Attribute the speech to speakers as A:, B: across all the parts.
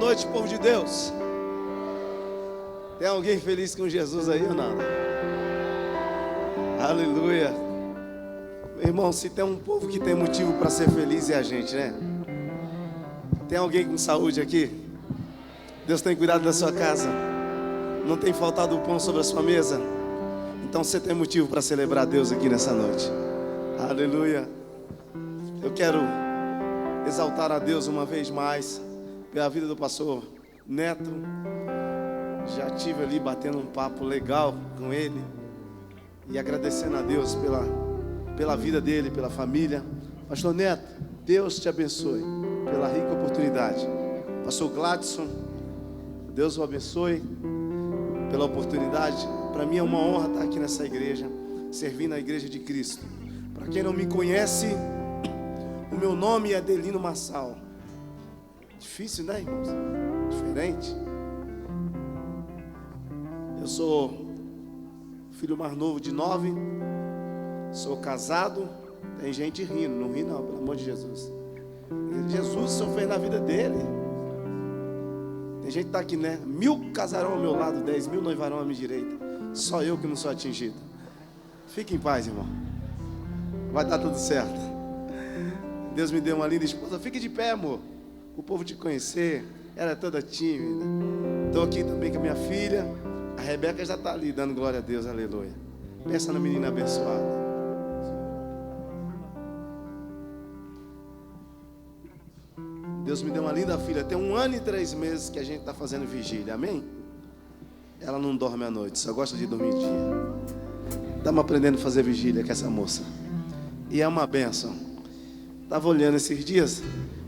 A: noite, povo de Deus. Tem alguém feliz com Jesus aí ou não? Aleluia. Meu irmão, se tem um povo que tem motivo para ser feliz é a gente, né? Tem alguém com saúde aqui? Deus tem cuidado da sua casa? Não tem faltado o pão sobre a sua mesa? Então você tem motivo para celebrar Deus aqui nessa noite. Aleluia. Eu quero exaltar a Deus uma vez mais pela vida do pastor Neto. Já estive ali batendo um papo legal com ele e agradecendo a Deus pela vida dele, pela família. Pastor Neto, Deus te abençoe pela rica oportunidade. Pastor Gladson, Deus o abençoe pela oportunidade. Para mim é uma honra estar aqui nessa igreja, servindo a igreja de Cristo. Para quem não me conhece, o meu nome é Adelino Massal. Difícil, né, irmãos? Diferente. Eu sou filho mais novo de 9. Sou casado. Tem gente rindo, não ri não, pelo amor de Jesus. Jesus só fez na vida dele. Tem gente que está aqui, né? 1000 casarão ao meu lado, 10.000 noivarão à minha direita. Só eu que não sou atingido. Fique em paz, irmão. Vai dar tudo certo. Deus me deu uma linda esposa. Fique de pé, amor. O povo te conhecer. Ela é toda tímida. Estou aqui também com a minha filha. A Rebeca já está ali, dando glória a Deus, aleluia. Pensa na menina abençoada. Deus me deu uma linda filha. Tem 1 ano e 3 meses que a gente está fazendo vigília, amém? Ela não dorme à noite, só gosta de dormir de dia. Estamos aprendendo a fazer vigília com essa moça. E é uma bênção. Estava olhando esses dias,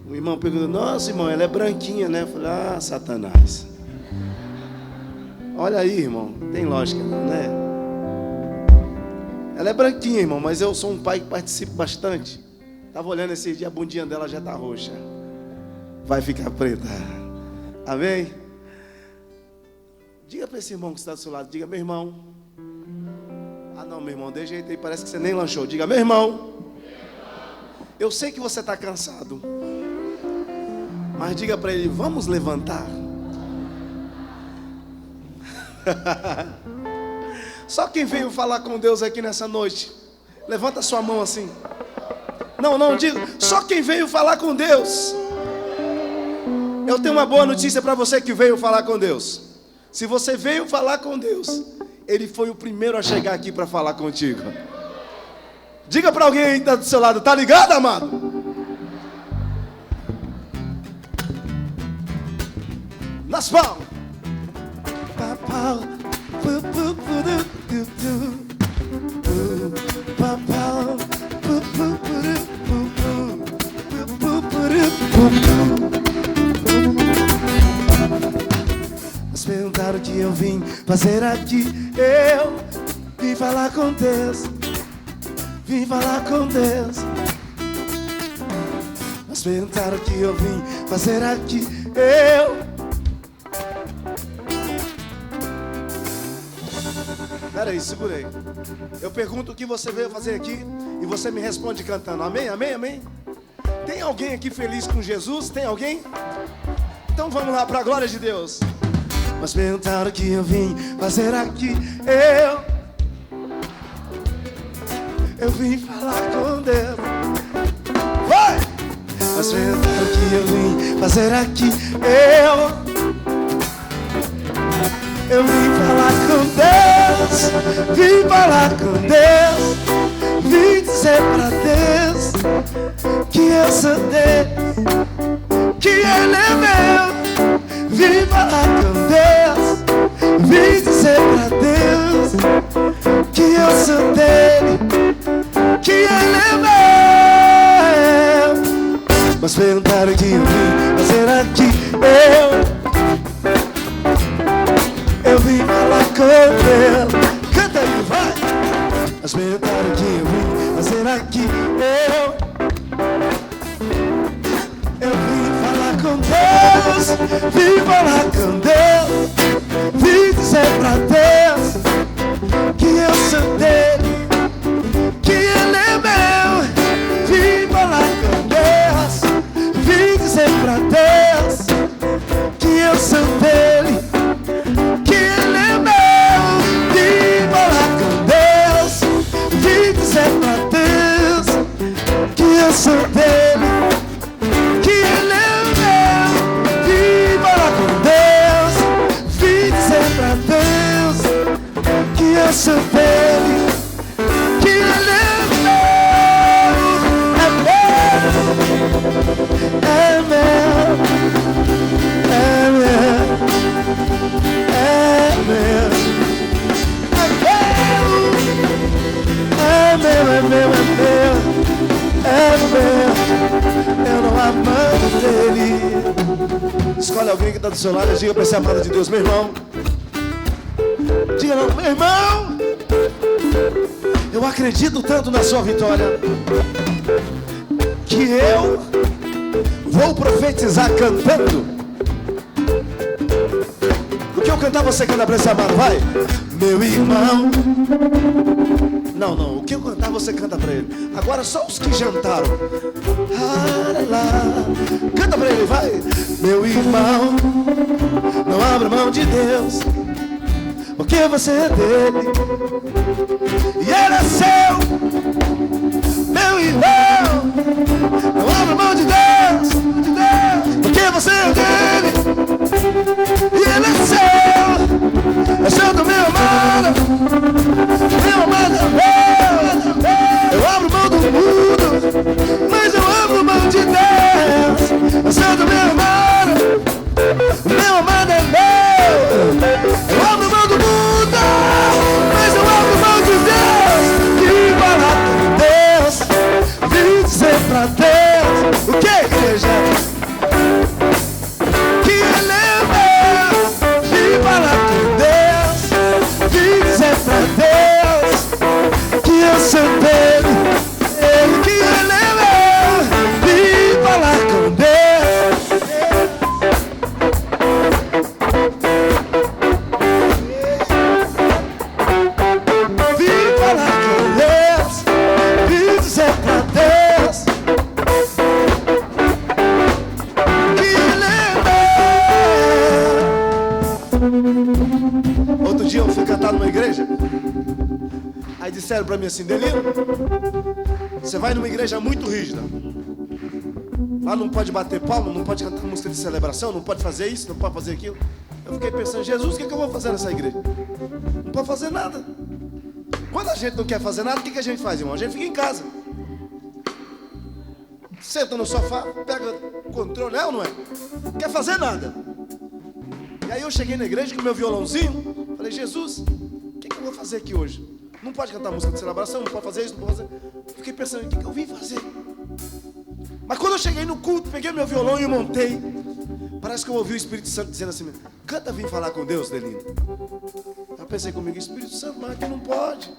A: o irmão perguntou: nossa, irmão, ela é branquinha, né? Eu falei: ah, Satanás. Olha aí, irmão, tem lógica, né? Ela é branquinha, irmão, mas eu sou um pai que participo bastante. Estava olhando esses dias, a bundinha dela já está roxa. Vai ficar preta. Amém? Diga para esse irmão que está do seu lado, diga: meu irmão. Ah não, meu irmão, de jeito aí, parece que você nem lanchou. Diga: meu irmão, eu sei que você está cansado, mas diga para ele: vamos levantar. Só quem veio falar com Deus aqui nessa noite, levanta sua mão assim. Não, diga, só quem veio falar com Deus. Eu tenho uma boa notícia para você que veio falar com Deus. Se você veio falar com Deus, Ele foi o primeiro a chegar aqui para falar contigo. Diga para alguém aí que está do seu lado: tá ligado, amado? Nas palmas. Mas perguntaram o que eu vim fazer aqui. Eu vim falar com Deus. Vim falar com Deus. Mas perguntaram o que eu vim fazer aqui. Peraí, segurei. Eu pergunto o que você veio fazer aqui e você me responde cantando. Amém, amém, amém. Tem alguém aqui feliz com Jesus? Tem alguém? Então vamos lá para a glória de Deus. Mas perguntaram o que eu vim fazer aqui. Eu vim falar com Deus. Vai! Mas perguntaram o que eu vim fazer aqui. Eu vim falar com Deus. Vim falar com Deus. Vim dizer pra Deus que eu sou dele, que Ele é meu. Vim falar com Deus. Vim dizer pra Deus que eu sou dele, que Ele é meu. Mas perguntaram o que eu vim fazer aqui. Eu vim falar com Deus. Canta aí, vai! Mas perguntaram o que eu vim fazer aqui. Eu vim falar com Deus. Vim falar com Deus. Vim dizer pra Deus que eu sou dele, que Ele é meu. Vim falar com Deus. Vim dizer pra Deus que sou dele, que ele é eu não amando dele. Escolhe alguém que está do seu lado e diga para esse amado de Deus: meu irmão, diga não, meu irmão, eu acredito tanto na sua vitória que eu vou profetizar cantando. O que eu cantar você canta para esse amado, vai. Meu irmão. Não, o que eu cantar você canta para ele. Agora só os que jantaram. Canta para ele, vai. Meu irmão, não abra mão de Deus, porque você é dele e ele é seu. Meu irmão, não abra mão de Deus, porque você é dele e ele é seu. É seu do meu amado, meu amado é meu. Eu abro mão do mundo, mas eu abro mão de Deus. É seu do meu amado, meu amado é meu. Eu abro mão do mundo, mas eu abro mão de Deus. E falar com Deus, vim dizer pra Deus. O que, igreja? Que ele é meu. Vim falar com Deus, vim dizer pra Deus que eu sou dele, que ele é meu. Vim falar com Deus. Vim falar com Deus, vim dizer pra Deus que ele é meu. Outro dia eu fui cantar numa igreja. Aí disseram pra mim assim: Delino, você vai numa igreja muito rígida. Lá não pode bater palma, não pode cantar música de celebração, não pode fazer isso, não pode fazer aquilo. Eu fiquei pensando: Jesus, o que eu vou fazer nessa igreja? Não pode fazer nada. Quando a gente não quer fazer nada, o que a gente faz, irmão? A gente fica em casa. Senta no sofá, pega o controle, é ou não é? Não quer fazer nada. E aí eu cheguei na igreja com meu violãozinho. Falei: Jesus, o que eu vou fazer aqui hoje? Não pode cantar música de celebração, não pode fazer isso, não pode fazer. Fiquei pensando: o que eu vim fazer? Mas quando eu cheguei no culto, peguei meu violão e montei. Parece que eu ouvi o Espírito Santo dizendo assim: canta, vim falar com Deus, Delino. Eu pensei comigo: Espírito Santo, mas aqui não pode.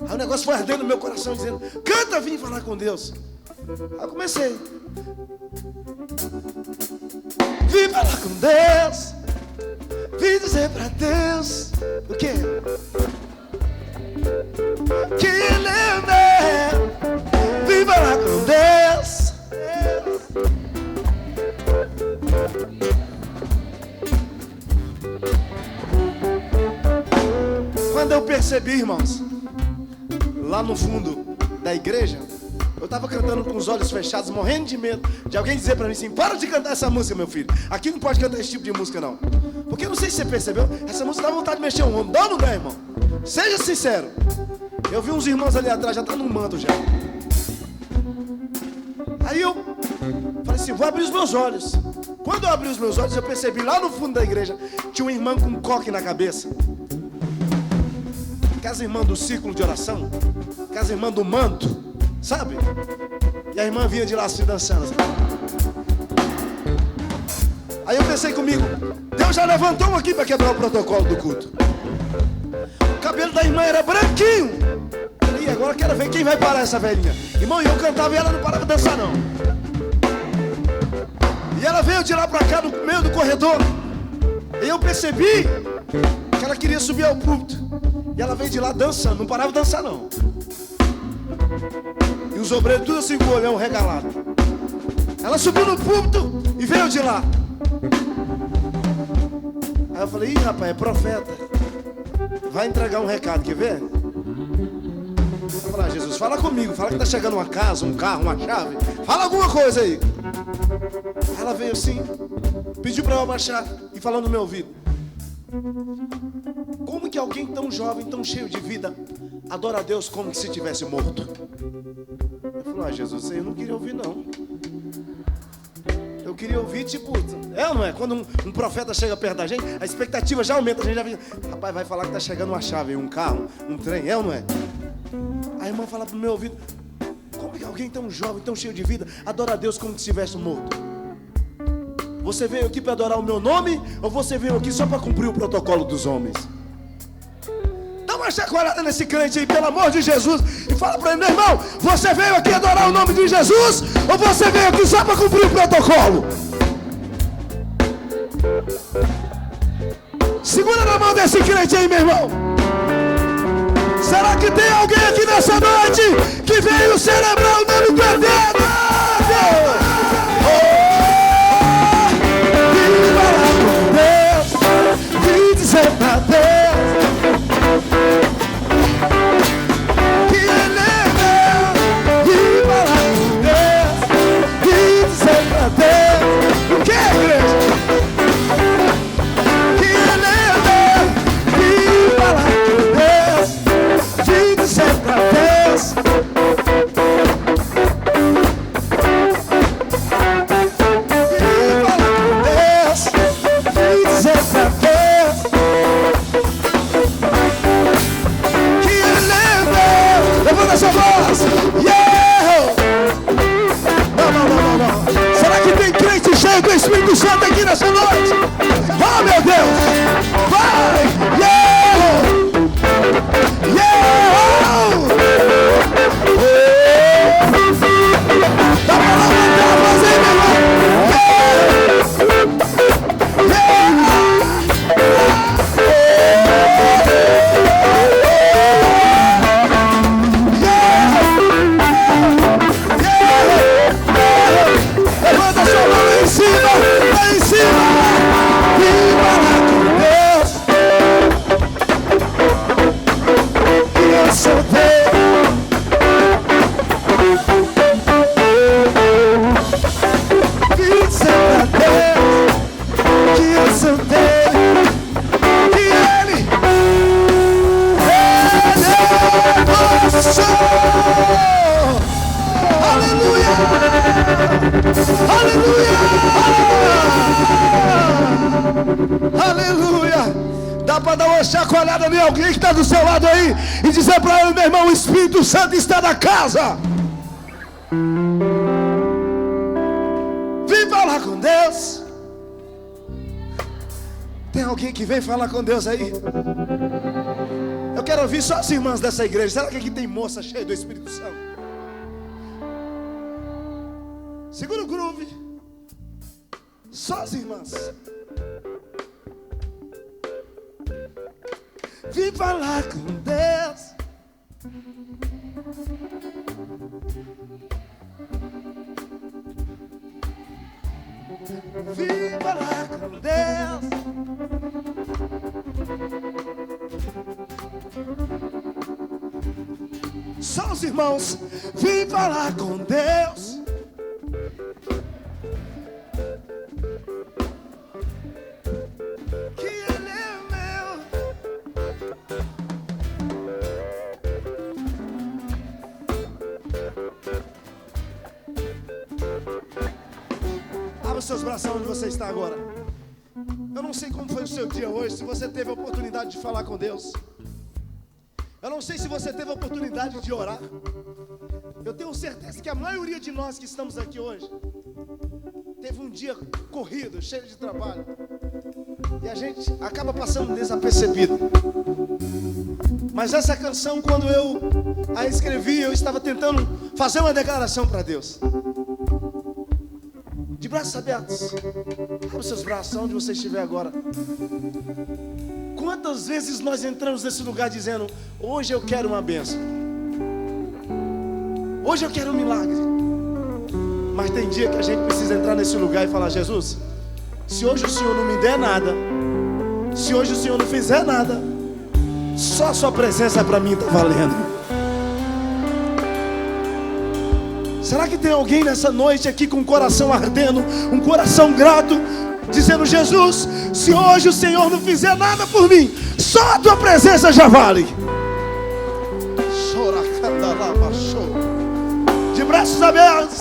A: Aí o negócio foi ardendo no meu coração, dizendo: canta, vim falar com Deus. Aí eu comecei: vim falar com Deus, vim dizer pra Deus o quê? Que ele é meu. Vim falar com Deus. Quando eu percebi, irmãos, lá no fundo da igreja, eu estava cantando com os olhos fechados, morrendo de medo de alguém dizer para mim assim: para de cantar essa música, meu filho. Aqui não pode cantar esse tipo de música, não. Porque eu não sei se você percebeu, essa música dá vontade de mexer um ombro. Dá ou não dá, irmão? Seja sincero. Eu vi uns irmãos ali atrás, já tá no manto já. Aí eu falei assim: vou abrir os meus olhos. Quando eu abri os meus olhos, eu percebi lá no fundo da igreja tinha uma irmã com um coque na cabeça. Aquelas irmãs do círculo de oração, aquelas irmãs do manto, sabe? E a irmã vinha de lá assim dançando. Aí eu pensei comigo: Deus já levantou um aqui para quebrar o protocolo do culto. O cabelo da irmã era branquinho. E agora eu quero ver quem vai parar essa velhinha. Irmão, eu cantava e ela não parava de dançar, não. E ela veio de lá pra cá no meio do corredor. E eu percebi que ela queria subir ao púlpito. E ela veio de lá dançando, não parava de dançar, não. E os obreiros tudo assim com o olhão regalado. Ela subiu no púlpito e veio de lá. Aí eu falei: ih, rapaz, é profeta. Vai entregar um recado, quer ver? Eu falei: Jesus, fala comigo, fala que tá chegando uma casa, um carro, uma chave. Fala alguma coisa aí. Ela veio assim, pediu pra eu abaixar e falando no meu ouvido: Como que alguém tão jovem, tão cheio de vida, adora a Deus como se tivesse morto? Eu falei, Jesus, eu não queria ouvir não. Eu queria ouvir tipo, ou não é? Quando um profeta chega perto da gente, a expectativa já aumenta, a gente já fica, rapaz, vai falar que tá chegando uma chave, um carro, um trem, ou não é? A irmã fala pro meu ouvido, como que alguém tão jovem, tão cheio de vida, adora a Deus como se estivesse morto? Você veio aqui para adorar o meu nome, ou você veio aqui só para cumprir o protocolo dos homens? Dá uma chacoalhada nesse crente aí, pelo amor de Jesus, e fala para ele, meu irmão, você veio aqui adorar o nome de Jesus, ou você veio aqui só para cumprir o protocolo? Segura na mão desse crente aí, meu irmão. Será que tem alguém aqui nessa noite que veio celebrar o nome do Eterno? Viva lá com Deus, e dizer pra Deus que Ele é Deus. Viva lá com Deus, e dizer pra Deus, o que é, igreja? Que Ele é Deus. Viva lá com Deus, e dizer pra Deus. Do Espírito Santo aqui nessa noite. Oh, meu Deus, vai, dá pra levantar a voz aí, meu levanta a sua mão lá em cima, lá em cima. Viva lá com Deus, que eu sou Deus. Dizer pra Deus que eu sou Deus, que Ele é nosso. Aleluia! Aleluia! Aleluia! Dá para dar uma chacoalhada em alguém que está do seu lado aí e dizer para ele, meu irmão, o Espírito Santo está na casa. Vem falar com Deus. Tem alguém que vem falar com Deus aí? Eu quero ouvir só as irmãs dessa igreja. Será que aqui tem moça cheia do Espírito Santo? Segura o groove. Só as irmãs. Vim falar com Deus. Vim falar com Deus. Só os irmãos. Vim falar com Deus. Que Ele é meu. Abra os seus braços onde você está agora. Eu não sei como foi o seu dia hoje, se você teve a oportunidade de falar com Deus. Eu não sei se você teve a oportunidade de orar. Eu tenho certeza que a maioria de nós que estamos aqui hoje teve um dia corrido, cheio de trabalho, e a gente acaba passando desapercebido. Mas essa canção, quando eu a escrevi, eu estava tentando fazer uma declaração para Deus. De braços abertos. Abra os seus braços onde você estiver agora. Quantas vezes nós entramos nesse lugar dizendo: hoje eu quero uma bênção, hoje eu quero um milagre. Mas tem dia que a gente precisa entrar nesse lugar e falar: Jesus, se hoje o Senhor não me der nada, se hoje o Senhor não fizer nada, só a sua presença para mim está valendo. Será que tem alguém nessa noite aqui com o coração ardendo, um coração grato, dizendo: Jesus, se hoje o Senhor não fizer nada por mim, só a tua presença já vale. De braços abertos,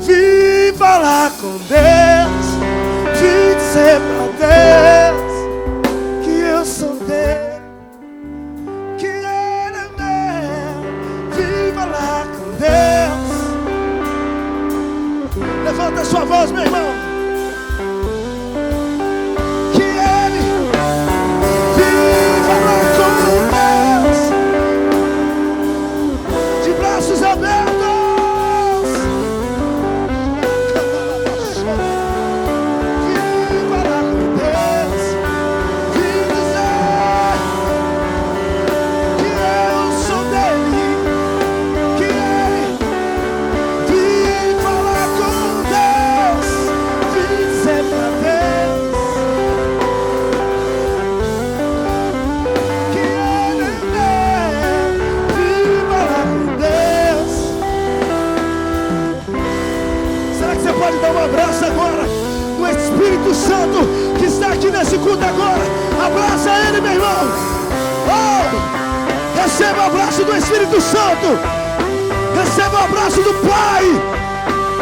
A: vim falar com Deus, vim dizer pra Deus que eu sou dele, que Ele é meu. Vim falar com Deus. Levanta a sua voz, meu irmão. Que Ele vim falar com Deus, de braços abertos. Abraça agora o Espírito Santo que está aqui nesse culto agora. Abraça Ele, meu irmão. Oh, receba o abraço do Espírito Santo. Receba o abraço do Pai.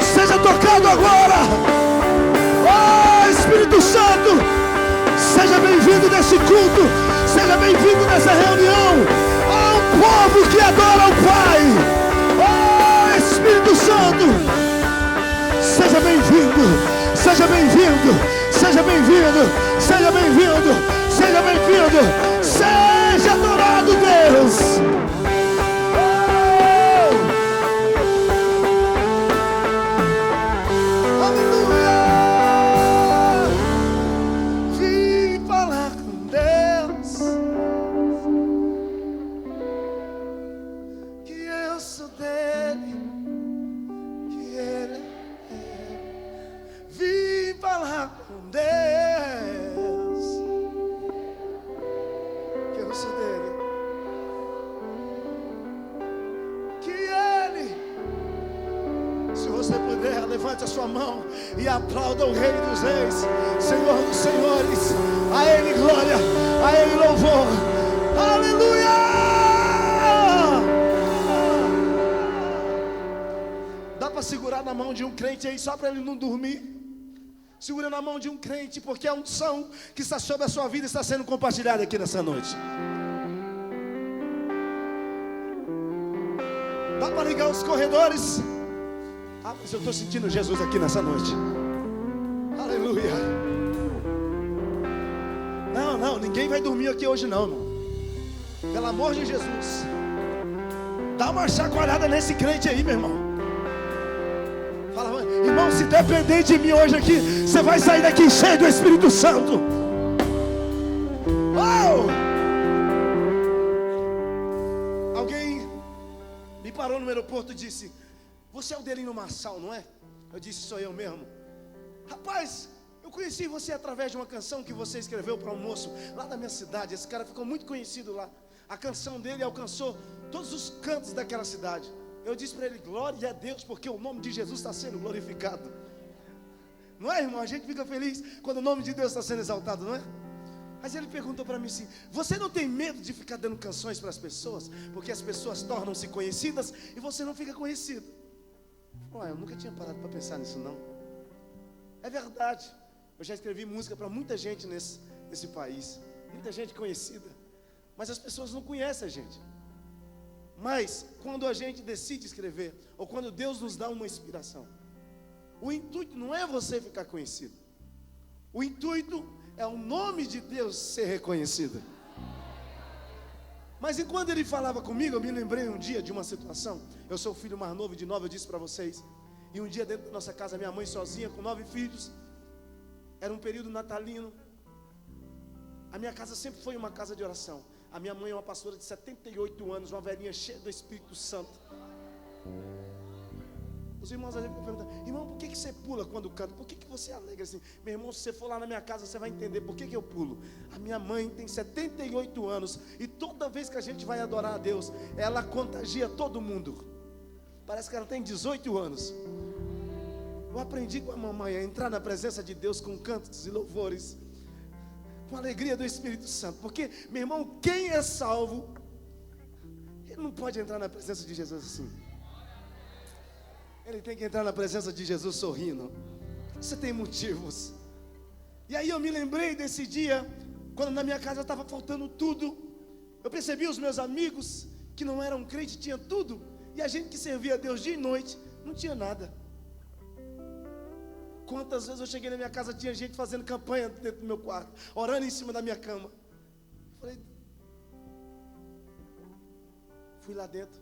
A: Seja tocado agora. Oh, Espírito Santo, seja bem-vindo nesse culto. Seja bem-vindo nessa reunião. Oh, um povo que adora o Pai. Oh, Espírito Santo, seja bem-vindo, seja bem-vindo, seja bem-vindo, seja bem-vindo, seja bem-vindo, seja adorado, Deus. Oh! Aleluia! Vim falar com Deus que eu sou dele, que Ele é. Vim falar com Deus que eu sou dele, que Ele, se você puder, levante a sua mão e aplauda o Rei dos Reis, Senhor dos Senhores. A Ele glória, a Ele louvor. Aleluia! Dá para segurar na mão de um crente aí só para ele não dormir? Segura na mão de um crente, porque a unção que está sobre a sua vida está sendo compartilhada aqui nessa noite. Dá para ligar os corredores? Ah, mas eu estou sentindo Jesus aqui nessa noite. Aleluia. Não, ninguém vai dormir aqui hoje não, irmão. Pelo amor de Jesus. Dá uma chacoalhada nesse crente aí, meu irmão. Fala, irmão, se depender de mim hoje aqui, você vai sair daqui cheio do Espírito Santo. Oh! Alguém me parou no aeroporto e disse: você é o Delino Marçal, não é? Eu disse: sou eu mesmo. Rapaz, eu conheci você através de uma canção que você escreveu para um moço lá da minha cidade. Esse cara ficou muito conhecido lá. A canção dele alcançou todos os cantos daquela cidade. Eu disse para ele: glória a Deus, porque o nome de Jesus está sendo glorificado. Não é, irmão? A gente fica feliz quando o nome de Deus está sendo exaltado, não é? Mas ele perguntou para mim assim: você não tem medo de ficar dando canções para as pessoas? Porque as pessoas tornam-se conhecidas e você não fica conhecido. Ué, eu nunca tinha parado para pensar nisso não. É verdade. Eu já escrevi música para muita gente nesse país. Muita gente conhecida. Mas as pessoas não conhecem a gente. Mas quando a gente decide escrever, ou quando Deus nos dá uma inspiração, o intuito não é você ficar conhecido. O intuito é o nome de Deus ser reconhecido. Mas enquanto ele falava comigo, eu me lembrei um dia de uma situação. Eu sou o filho mais novo de 9, eu disse para vocês. E um dia dentro da nossa casa, minha mãe sozinha, com 9 filhos. Era um período natalino. A minha casa sempre foi uma casa de oração. A minha mãe é uma pastora de 78 anos, uma velhinha cheia do Espírito Santo. Os irmãos às vezes me perguntam: irmão, por que você pula quando canta? Por que você é alegre assim? Meu irmão, se você for lá na minha casa, você vai entender por que eu pulo. A minha mãe tem 78 anos e toda vez que a gente vai adorar a Deus, ela contagia todo mundo. Parece que ela tem 18 anos. Eu aprendi com a mamãe a entrar na presença de Deus com cantos e louvores, com a alegria do Espírito Santo. Porque, meu irmão, quem é salvo, ele não pode entrar na presença de Jesus assim. Ele tem que entrar na presença de Jesus sorrindo. Você tem motivos. E aí eu me lembrei desse dia, quando na minha casa estava faltando tudo. Eu percebi os meus amigos que não eram crentes, tinha tudo. E a gente que servia a Deus dia e noite, não tinha nada. Quantas vezes eu cheguei na minha casa, tinha gente fazendo campanha dentro do meu quarto, orando em cima da minha cama. Falei, fui lá dentro.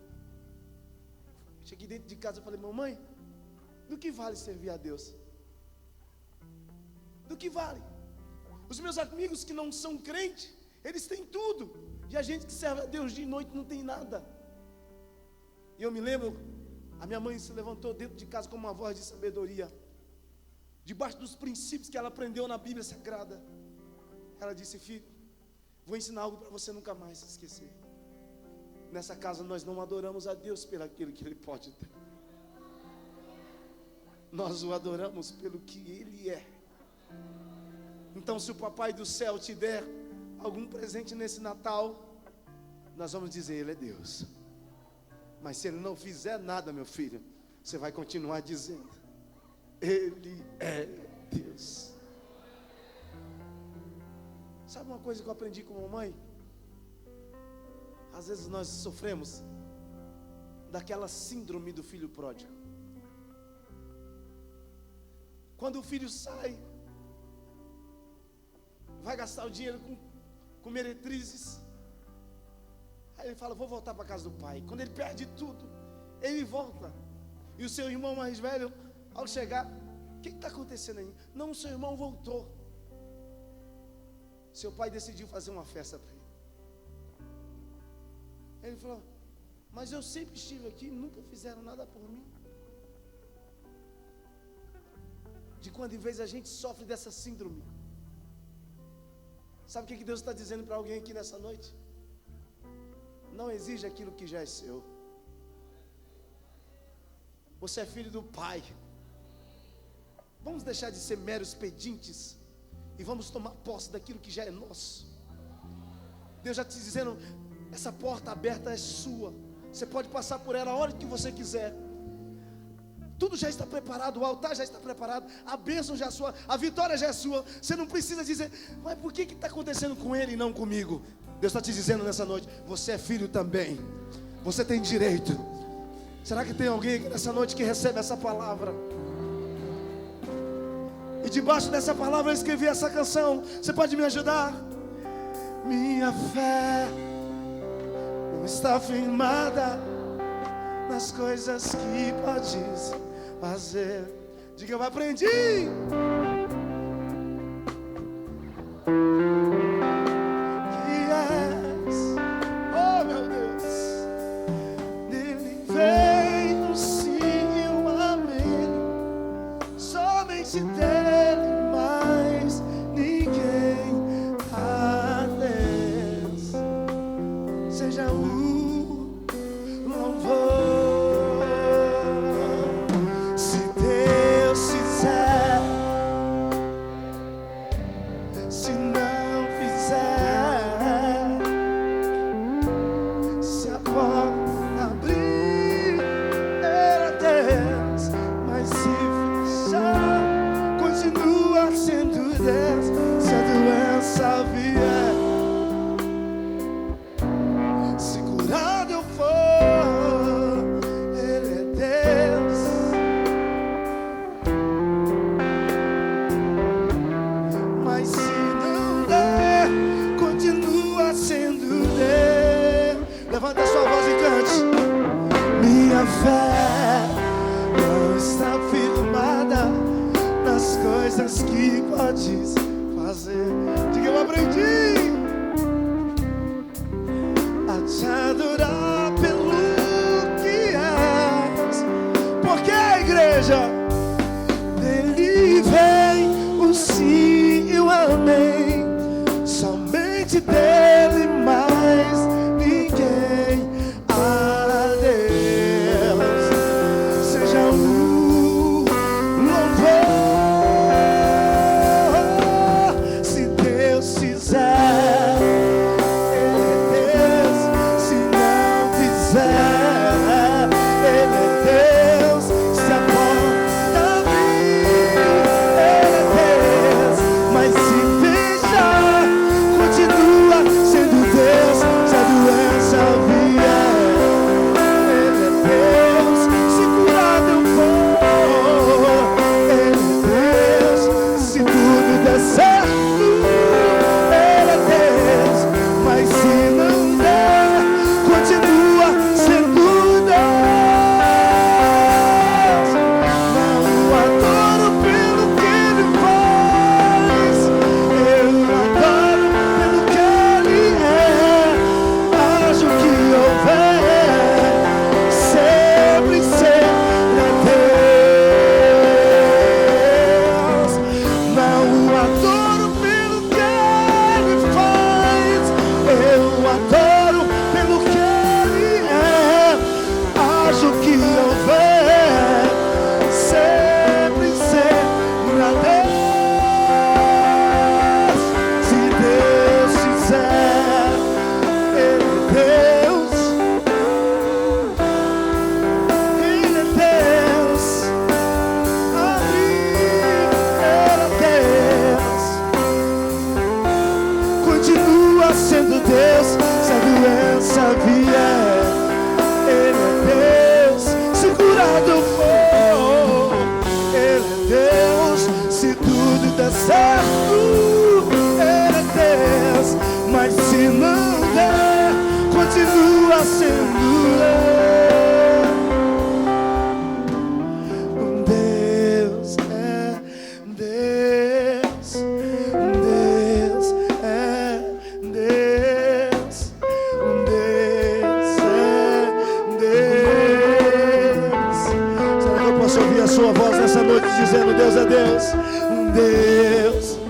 A: Cheguei dentro de casa e falei, mamãe, do que vale servir a Deus? Do que vale? Os meus amigos que não são crentes, eles têm tudo. E a gente que serve a Deus dia e noite não tem nada. E eu me lembro, a minha mãe se levantou dentro de casa com uma voz de sabedoria, debaixo dos princípios que ela aprendeu na Bíblia Sagrada. Ela disse, filho, vou ensinar algo para você nunca mais se esquecer. Nessa casa nós não adoramos a Deus pelo aquilo que Ele pode ter. Nós o adoramos pelo que Ele é. Então, se o Papai do céu te der algum presente nesse Natal, nós vamos dizer, Ele é Deus. Mas se Ele não fizer nada, meu filho, você vai continuar dizendo, Ele é Deus. Sabe uma coisa que eu aprendi com a mamãe? Às vezes nós sofremos daquela síndrome do filho pródigo. Quando o filho sai, vai gastar o dinheiro com meretrizes. Aí ele fala, vou voltar para a casa do pai. Quando ele perde tudo, ele volta. E o seu irmão mais velho, ao chegar, o que está acontecendo aí? Não, o seu irmão voltou. Seu pai decidiu fazer uma festa para ele. Ele falou, mas eu sempre estive aqui, nunca fizeram nada por mim. De quando em vez a gente sofre dessa síndrome. Sabe o que Deus está dizendo para alguém aqui nessa noite? Não exija aquilo que já é seu. Você é filho do Pai. Vamos deixar de ser meros pedintes e vamos tomar posse daquilo que já é nosso. Deus já te dizendo, essa porta aberta é sua. Você pode passar por ela a hora que você quiser. Tudo já está preparado, o altar já está preparado, a bênção já é sua, a vitória já é sua. Você não precisa dizer, mas por que está acontecendo com ele e não comigo? Deus está te dizendo nessa noite, você é filho também. Você tem direito. Será que tem alguém aqui nessa noite que recebe essa palavra? E debaixo dessa palavra eu escrevi essa canção. Você pode me ajudar? Minha fé não está firmada nas coisas que podes fazer. Diga, eu aprendi. Que és, oh meu Deus, dele vem o sim e o amém. Somente dele, mais ninguém. A Deus seja o louvor. Levanta a sua voz e cante. Minha fé não está firmada nas coisas que podes fazer. Diga, eu aprendi a te adorar pelo que és. Porque a igreja dele vem o sim e o amém. Somente dele mais ninguém. A Deus seja o louvor. sendo Deus é Deus, Deus é Deus, Deus é Deus. Será que eu posso ouvir a sua voz nessa noite dizendo: Deus é Deus, Deus.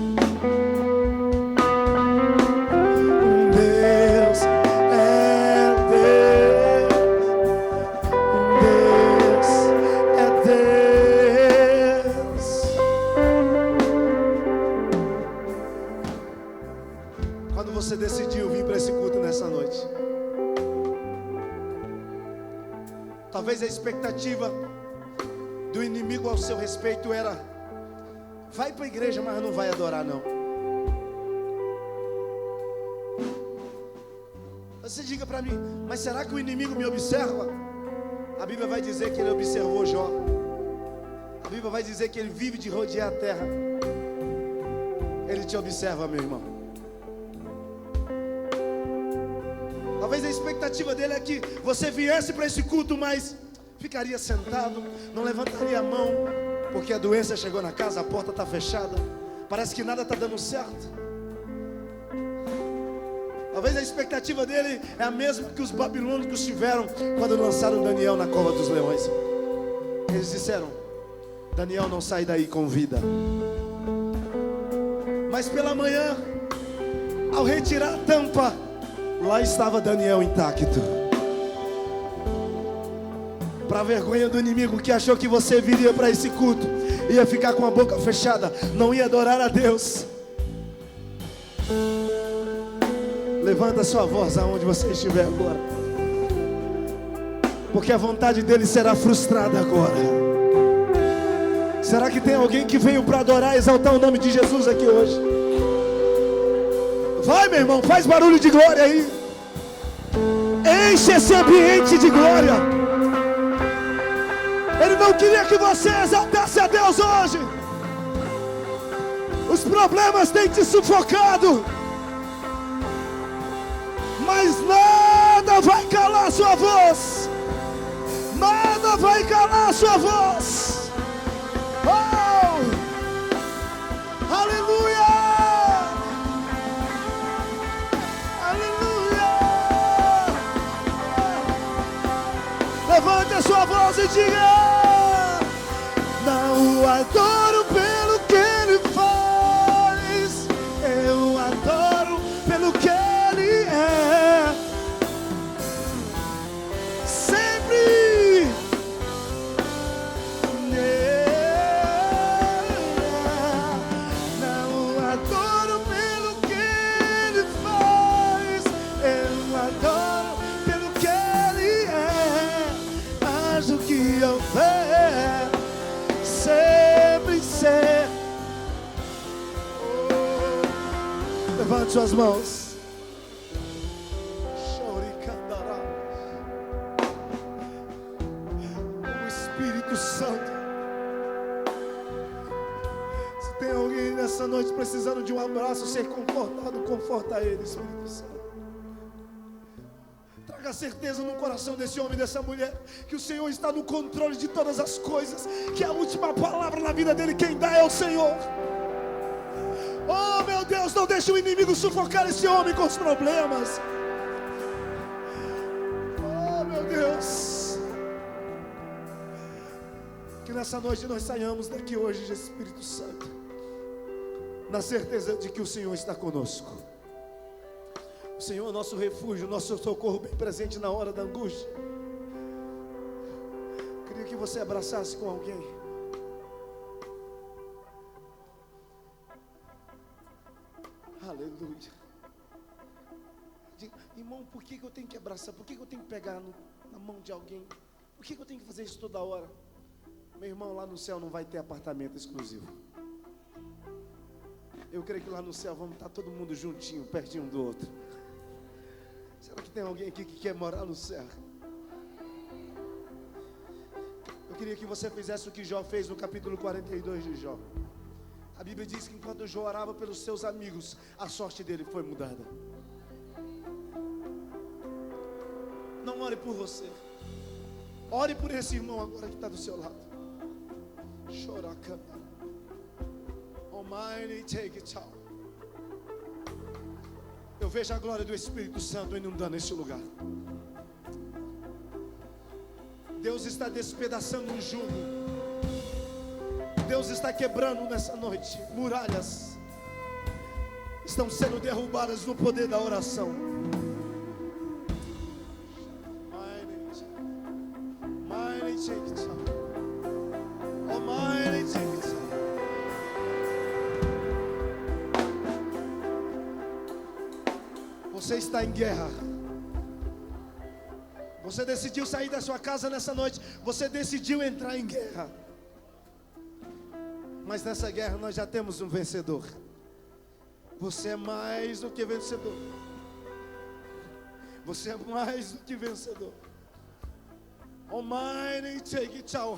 A: Você decidiu vir para esse culto nessa noite. Talvez a expectativa do inimigo ao seu respeito era: vai para a igreja, mas não vai adorar não. Você diga para mim: mas será que o inimigo me observa? A Bíblia vai dizer que ele observou Jó. A Bíblia vai dizer que ele vive de rodear a terra. Ele te observa, meu irmão. Talvez a expectativa dele é que você viesse para esse culto, mas ficaria sentado, não levantaria a mão, porque a doença chegou na casa, a porta está fechada, parece que nada está dando certo. Talvez a expectativa dele é a mesma que os babilônicos tiveram quando lançaram Daniel na cova dos leões. Eles disseram: Daniel não sai daí com vida. Mas pela manhã, ao retirar a tampa, lá estava Daniel intacto. Para a vergonha do inimigo que achou que você viria para esse culto, ia ficar com a boca fechada, não ia adorar a Deus. Levanta sua voz aonde você estiver agora, porque a vontade dele será frustrada agora. Será que tem alguém que veio para adorar, exaltar o nome de Jesus aqui hoje? Vai, meu irmão, faz barulho de glória aí. Enche esse ambiente de glória. Ele não queria que você exaltasse a Deus hoje. Os problemas têm te sufocado, mas nada vai calar sua voz. Nada vai calar sua voz. Oh! Aleluia! Levante a sua voz e diga: não o adoro pelo que ele faz, eu adoro pelo que ele é. Sempre não o adoro pelo que ele faz, eu adoro pelo que ele é. O que eu ver, sempre ser. Oh, levante suas mãos. O Espírito Santo. Se tem alguém nessa noite precisando de um abraço, ser confortado, conforta ele, Espírito Santo. Traga certeza no coração desse homem e dessa mulher que o Senhor está no controle de todas as coisas, que a última palavra na vida dele quem dá é o Senhor. Oh, meu Deus, não deixe o inimigo sufocar esse homem com os problemas. Oh, meu Deus, que nessa noite nós saiamos daqui hoje, Espírito Santo, na certeza de que o Senhor está conosco. O Senhor é o nosso refúgio, o nosso socorro bem presente na hora da angústia. Queria que você abraçasse com alguém. Aleluia. Diga: irmão, por que eu tenho que abraçar? Por que eu tenho que pegar na mão de alguém? Por que eu tenho que fazer isso toda hora? Meu irmão, lá no céu não vai ter apartamento exclusivo. Eu creio que lá no céu vamos estar todo mundo juntinho, pertinho um do outro. Será que tem alguém aqui que quer morar no céu? Eu queria que você fizesse o que Jó fez no capítulo 42 de Jó. A Bíblia diz que enquanto Jó orava pelos seus amigos, a sorte dele foi mudada. Não ore por você. Ore por esse irmão agora que está do seu lado. Choracana. Almighty, take it all. Eu vejo a glória do Espírito Santo inundando esse lugar. Deus está despedaçando um jugo. Deus está quebrando nessa noite. Muralhas estão sendo derrubadas no poder da oração. Almighty, take it all. Almighty, take it all. Você está em guerra. Você decidiu sair da sua casa nessa noite. Você decidiu entrar em guerra. Mas nessa guerra nós já temos um vencedor. Você é mais do que vencedor. Você é mais do que vencedor. Almighty, take it all.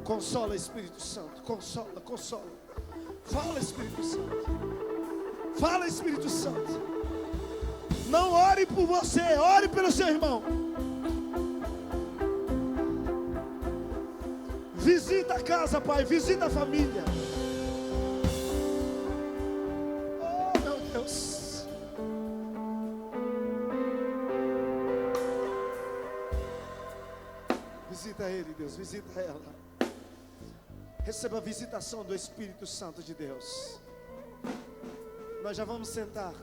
A: Consola, Espírito Santo. Consola, consola. Fala, Espírito Santo. Fala, Espírito Santo. Não ore por você, ore pelo seu irmão. Visita a casa, Pai, visita a família. Oh, meu Deus. Visita ele, Deus, visita ela. Receba a visitação do Espírito Santo de Deus. Nós já vamos sentar.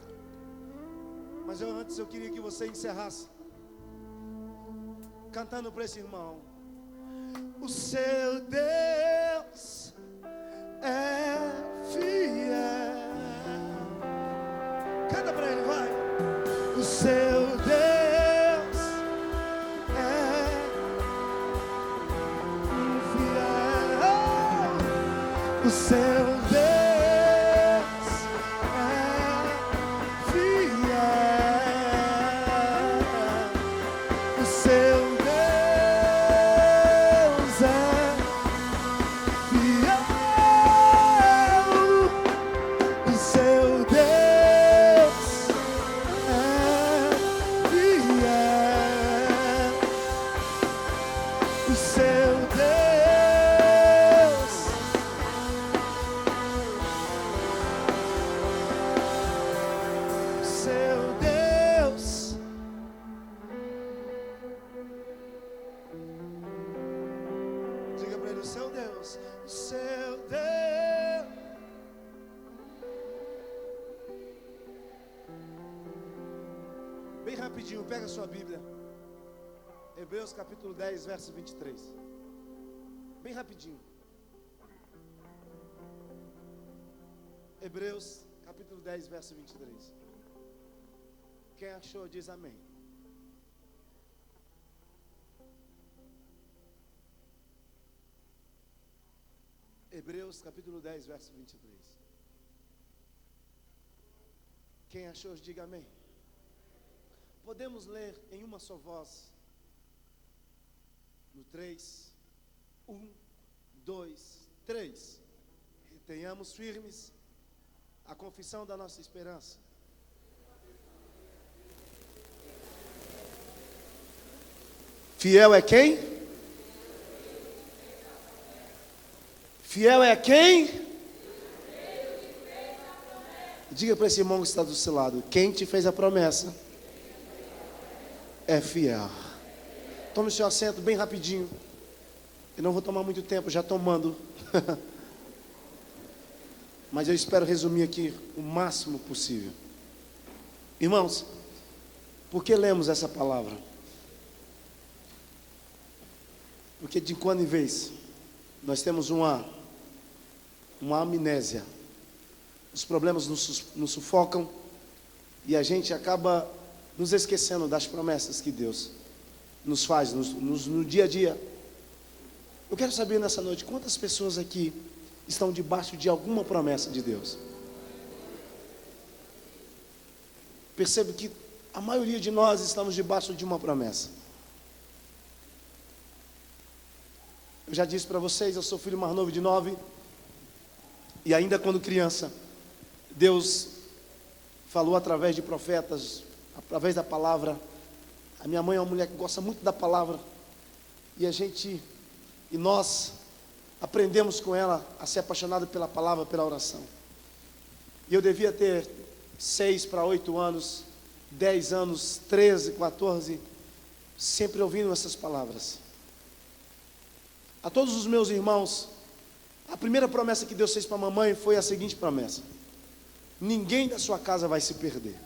A: Mas antes eu queria que você encerrasse cantando para esse irmão. O seu Deus é fiel. Canta para ele, vai. O seu Deus é fiel. O seu Deus rapidinho, pega a sua Bíblia. Hebreus capítulo 10, verso 23. Bem rapidinho. Hebreus capítulo 10, verso 23. Quem achou diz amém. Hebreus capítulo 10, verso 23. Quem achou diga amém. Podemos ler em uma só voz. No 3, 1, 2, 3. Retenhamos firmes a confissão da nossa esperança. Fiel é quem? Fiel é quem? Diga para esse irmão que está do seu lado: quem te fez a promessa é fiel. Tome o seu assento bem rapidinho. Eu não vou tomar muito tempo, já tomando. Mas eu espero resumir aqui o máximo possível. Irmãos, por que lemos essa palavra? Porque de quando em vez nós temos uma amnésia. Os problemas nos sufocam e a gente acaba nos esquecendo das promessas que Deus nos faz no dia a dia. Eu quero saber nessa noite, quantas pessoas aqui estão debaixo de alguma promessa de Deus? Percebo que a maioria de nós estamos debaixo de uma promessa. Eu já disse para vocês, eu sou filho mais novo de 9. E ainda quando criança, Deus falou através de profetas através da palavra. A minha mãe é uma mulher que gosta muito da palavra. E nós aprendemos com ela a ser apaixonado pela palavra, pela oração. E eu devia ter 6 para 8 anos, 10 anos, 13, 14, sempre ouvindo essas palavras. A todos os meus irmãos, a primeira promessa que Deus fez para a mamãe foi a seguinte promessa: ninguém da sua casa vai se perder.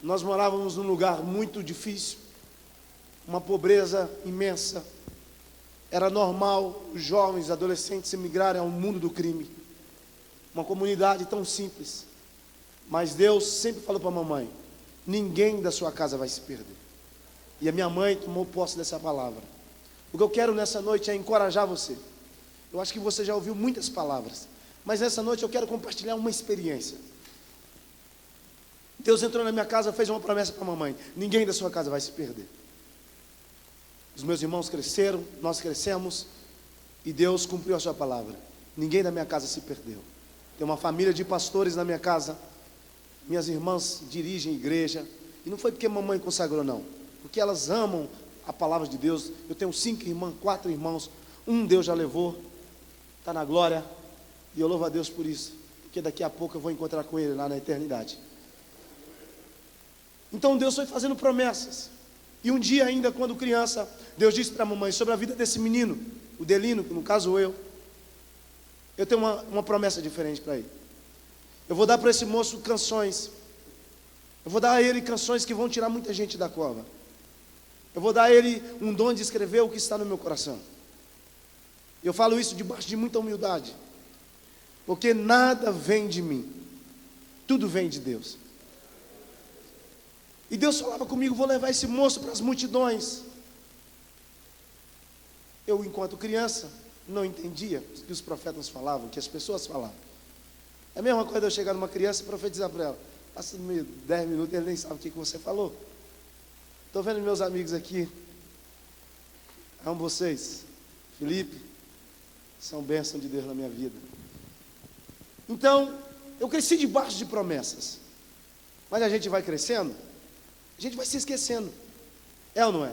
A: Nós morávamos num lugar muito difícil, uma pobreza imensa. Era normal os jovens, adolescentes emigrarem ao mundo do crime. Uma comunidade tão simples. Mas Deus sempre falou para a mamãe: ninguém da sua casa vai se perder. E a minha mãe tomou posse dessa palavra. O que eu quero nessa noite é encorajar você. Eu acho que você já ouviu muitas palavras, mas nessa noite eu quero compartilhar uma experiência. Deus entrou na minha casa, fez uma promessa para a mamãe: ninguém da sua casa vai se perder. Os meus irmãos cresceram, nós crescemos, e Deus cumpriu a sua palavra. Ninguém da minha casa se perdeu. Tem uma família de pastores na minha casa. Minhas irmãs dirigem igreja. E não foi porque a mamãe consagrou, não. Porque elas amam a palavra de Deus. Eu tenho 5 irmãs, 4 irmãos. Um Deus já levou, está na glória. E eu louvo a Deus por isso. Porque daqui a pouco eu vou encontrar com Ele lá na eternidade. Então Deus foi fazendo promessas. E um dia ainda, quando criança, Deus disse para a mamãe sobre a vida desse menino, o Delino, que no caso eu tenho uma promessa diferente para ele. Eu vou dar para esse moço canções. Eu vou dar a ele canções que vão tirar muita gente da cova. Eu vou dar a ele um dom de escrever o que está no meu coração. Eu falo isso debaixo de muita humildade, porque nada vem de mim, tudo vem de Deus. E Deus falava comigo: vou levar esse moço para as multidões. Eu, enquanto criança, não entendia o que os profetas falavam, o que as pessoas falavam. É a mesma coisa de eu chegar numa criança e profetizar para ela. Passa no meio 10 minutos, ele nem sabe o que você falou. Estou vendo meus amigos aqui. Amo vocês. Felipe, são bênção de Deus na minha vida. Então, eu cresci debaixo de promessas. Mas a gente vai crescendo, a gente vai se esquecendo. É ou não é?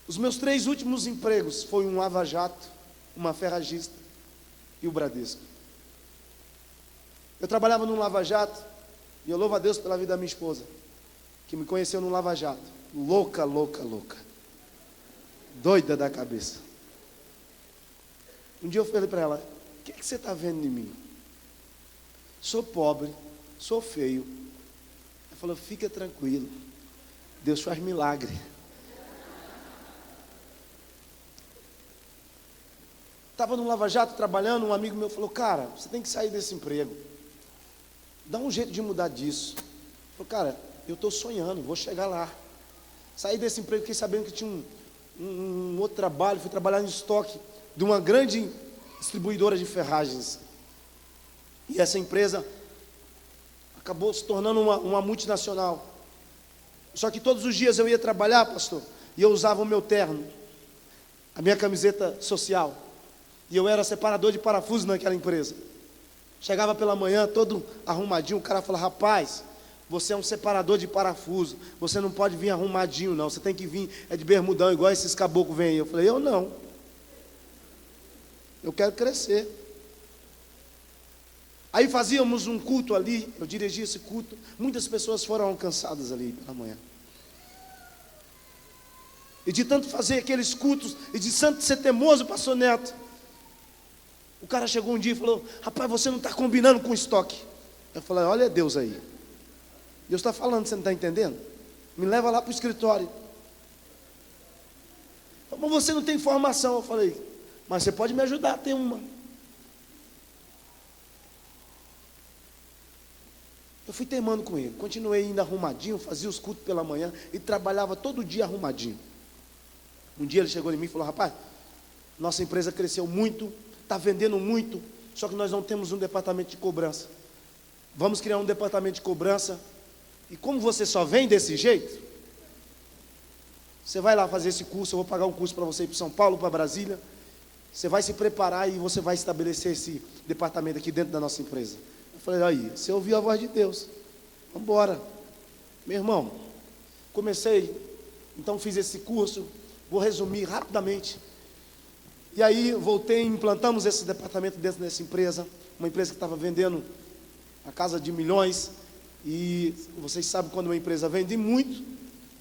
A: Os meus 3 últimos empregos foi um lava-jato, uma ferragista e o Bradesco. Eu trabalhava num lava-jato, e eu louvo a Deus pela vida da minha esposa, que me conheceu num lava-jato. Louca, louca, louca. Doida da cabeça. Um dia eu falei para ela: o que você está vendo em mim? Sou pobre, sou feio. Ela falou: fica tranquilo, Deus faz milagre. Estava no Lava Jato trabalhando, um amigo meu falou: cara, você tem que sair desse emprego, dá um jeito de mudar disso. Eu falei: cara, eu estou sonhando, vou chegar lá. Saí desse emprego, fiquei sabendo que tinha um outro trabalho, fui trabalhar no estoque de uma grande distribuidora de ferragens. E essa empresa acabou se tornando uma multinacional. Só que todos os dias eu ia trabalhar, pastor, e eu usava o meu terno, a minha camiseta social. E eu era separador de parafuso naquela empresa. Chegava pela manhã todo arrumadinho, o cara falava: rapaz, você é um separador de parafuso, você não pode vir arrumadinho não, você tem que vir de bermudão, igual esses caboclos vêm aí. Eu falei: eu não, eu quero crescer. Aí fazíamos um culto ali, eu dirigia esse culto, muitas pessoas foram alcançadas ali pela manhã. E de tanto fazer aqueles cultos, e de tanto ser teimoso, pastor Neto, o cara chegou um dia e falou: rapaz, você não está combinando com o estoque. Eu falei: olha Deus aí, Deus está falando, você não está entendendo? Me leva lá para o escritório. Mas você não tem formação. Eu falei: mas você pode me ajudar a ter uma. Eu fui teimando com ele, continuei indo arrumadinho, fazia os cultos pela manhã e trabalhava todo dia arrumadinho. Um dia ele chegou em mim e falou: rapaz, nossa empresa cresceu muito, está vendendo muito, só que nós não temos um departamento de cobrança. Vamos criar um departamento de cobrança, e como você só vem desse jeito, você vai lá fazer esse curso, eu vou pagar um curso para você ir para São Paulo, para Brasília, você vai se preparar e você vai estabelecer esse departamento aqui dentro da nossa empresa. Eu falei, aí, você ouviu a voz de Deus, vamos embora. Meu irmão, comecei, então fiz esse curso, vou resumir rapidamente. E aí voltei, implantamos esse departamento dentro dessa empresa, uma empresa que estava vendendo a casa de milhões, e vocês sabem, quando uma empresa vende muito,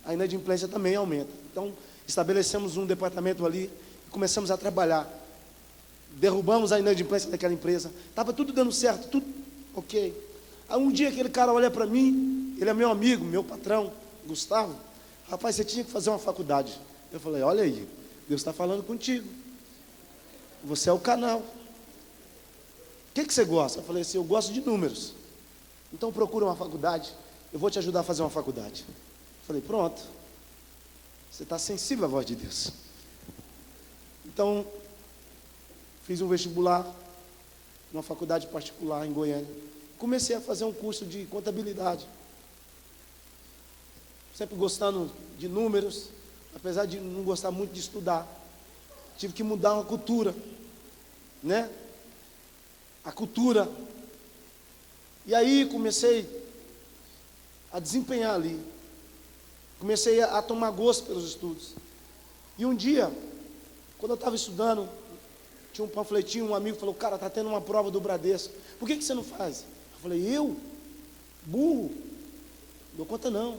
A: a inadimplência também aumenta. Então, estabelecemos um departamento ali e começamos a trabalhar. Derrubamos a inadimplência daquela empresa, estava tudo dando certo, tudo ok. Aí um dia aquele cara olha para mim, ele é meu amigo, meu patrão, Gustavo, rapaz, você tinha que fazer uma faculdade. Eu falei, olha aí, Deus está falando contigo, você é o canal. O que você gosta? Eu falei assim, eu gosto de números. Então procura uma faculdade, eu vou te ajudar a fazer uma faculdade. Eu falei, pronto, você está sensível à voz de Deus. Então, fiz um vestibular, numa faculdade particular em Goiânia. Comecei a fazer um curso de contabilidade. Sempre gostando de números, apesar de não gostar muito de estudar. Tive que mudar uma cultura, né? A cultura. E aí comecei a desempenhar ali. Comecei a tomar gosto pelos estudos. E um dia, quando eu estava estudando, tinha um panfletinho, um amigo falou, cara, está tendo uma prova do Bradesco, por que você não faz? Eu falei, eu? Burro? Não dou conta não.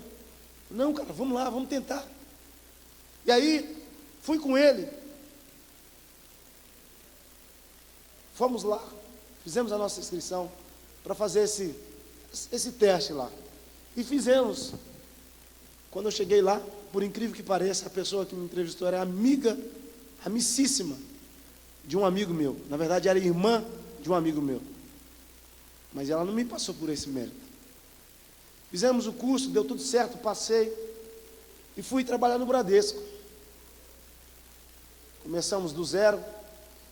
A: Não, cara, vamos lá, vamos tentar. E aí, fui com ele. Fomos lá, fizemos a nossa inscrição para fazer esse teste lá. E fizemos. Quando eu cheguei lá, por incrível que pareça, a pessoa que me entrevistou era amiga, amicíssima, de um amigo meu. Na verdade, era irmã de um amigo meu. Mas ela não me passou por esse mérito. Fizemos o curso, deu tudo certo, passei. E fui trabalhar no Bradesco. Começamos do zero.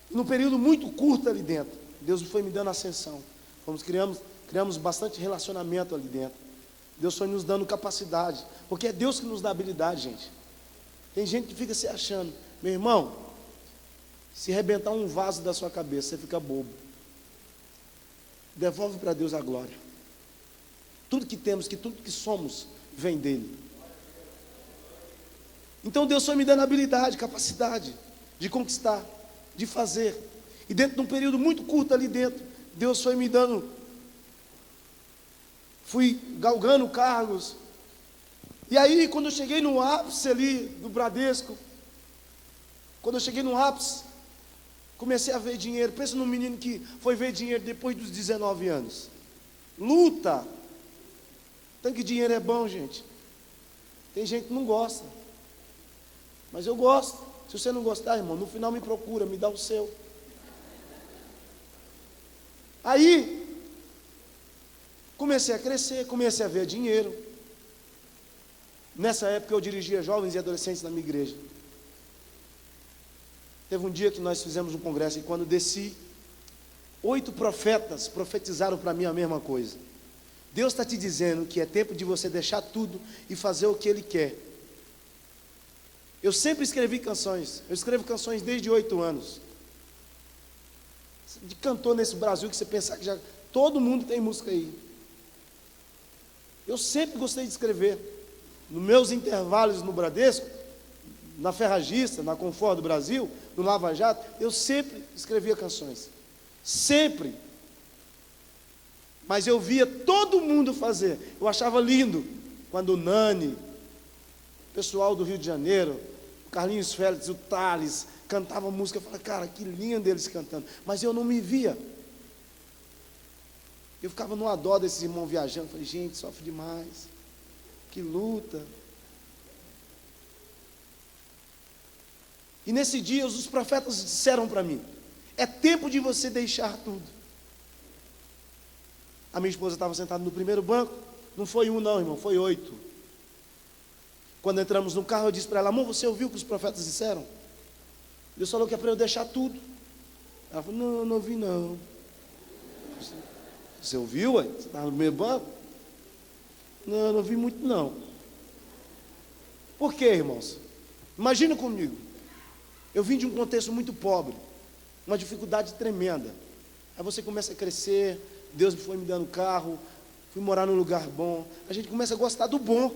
A: E num período muito curto ali dentro, Deus foi me dando ascensão. Criamos bastante relacionamento ali dentro. Deus foi nos dando capacidade. Porque é Deus que nos dá habilidade, gente. Tem gente que fica se achando. Meu irmão, se arrebentar um vaso da sua cabeça, você fica bobo. Devolve para Deus a glória. Tudo que temos, tudo que somos, vem dele. Então Deus foi me dando habilidade, capacidade de conquistar, de fazer. E dentro de um período muito curto ali dentro, Deus foi me dando, fui galgando cargos. E aí, quando eu cheguei no ápice ali do Bradesco, quando eu cheguei no ápice, comecei a ver dinheiro. Pensa num menino que foi ver dinheiro depois dos 19 anos. Luta. Tanto que dinheiro é bom, gente. Tem gente que não gosta. Mas eu gosto. Se você não gostar, irmão, no final me procura, me dá o seu. Aí, comecei a crescer, comecei a ver dinheiro. Nessa época eu dirigia jovens e adolescentes na minha igreja. Teve um dia que nós fizemos um congresso e quando desci, 8 profetas profetizaram para mim a mesma coisa. Deus está te dizendo que é tempo de você deixar tudo e fazer o que Ele quer. Eu sempre escrevi canções. Eu escrevo canções desde 8 anos. De cantor nesse Brasil que você pensar que já todo mundo tem música aí. Eu sempre gostei de escrever. Nos meus intervalos no Bradesco, na Ferragista, na Conforto do Brasil, no Lava Jato, eu sempre escrevia canções. Sempre. Mas eu via todo mundo fazer. Eu achava lindo quando o Nani, o pessoal do Rio de Janeiro, o Carlinhos Félix, o Thales, cantavam música. Eu falava, cara, que lindo eles cantando. Mas eu não me via. Eu ficava numa dó desses irmãos viajando. Eu falei, gente, sofre demais. Que luta. E nesse dia os profetas disseram para mim, é tempo de você deixar tudo. A minha esposa estava sentada no primeiro banco. Não foi um não, irmão, foi 8. Quando entramos no carro eu disse para ela, amor, você ouviu o que os profetas disseram? Deus falou que é para eu deixar tudo. Ela falou, não, não ouvi não. Você ouviu, ué? Você estava no primeiro banco? Não, não ouvi muito não. Por quê, irmãos? Imagina comigo. Eu vim de um contexto muito pobre. uma dificuldade tremenda. Aí você começa a crescer, Deus foi me dando carro, fui morar num lugar bom, a gente começa a gostar do bom,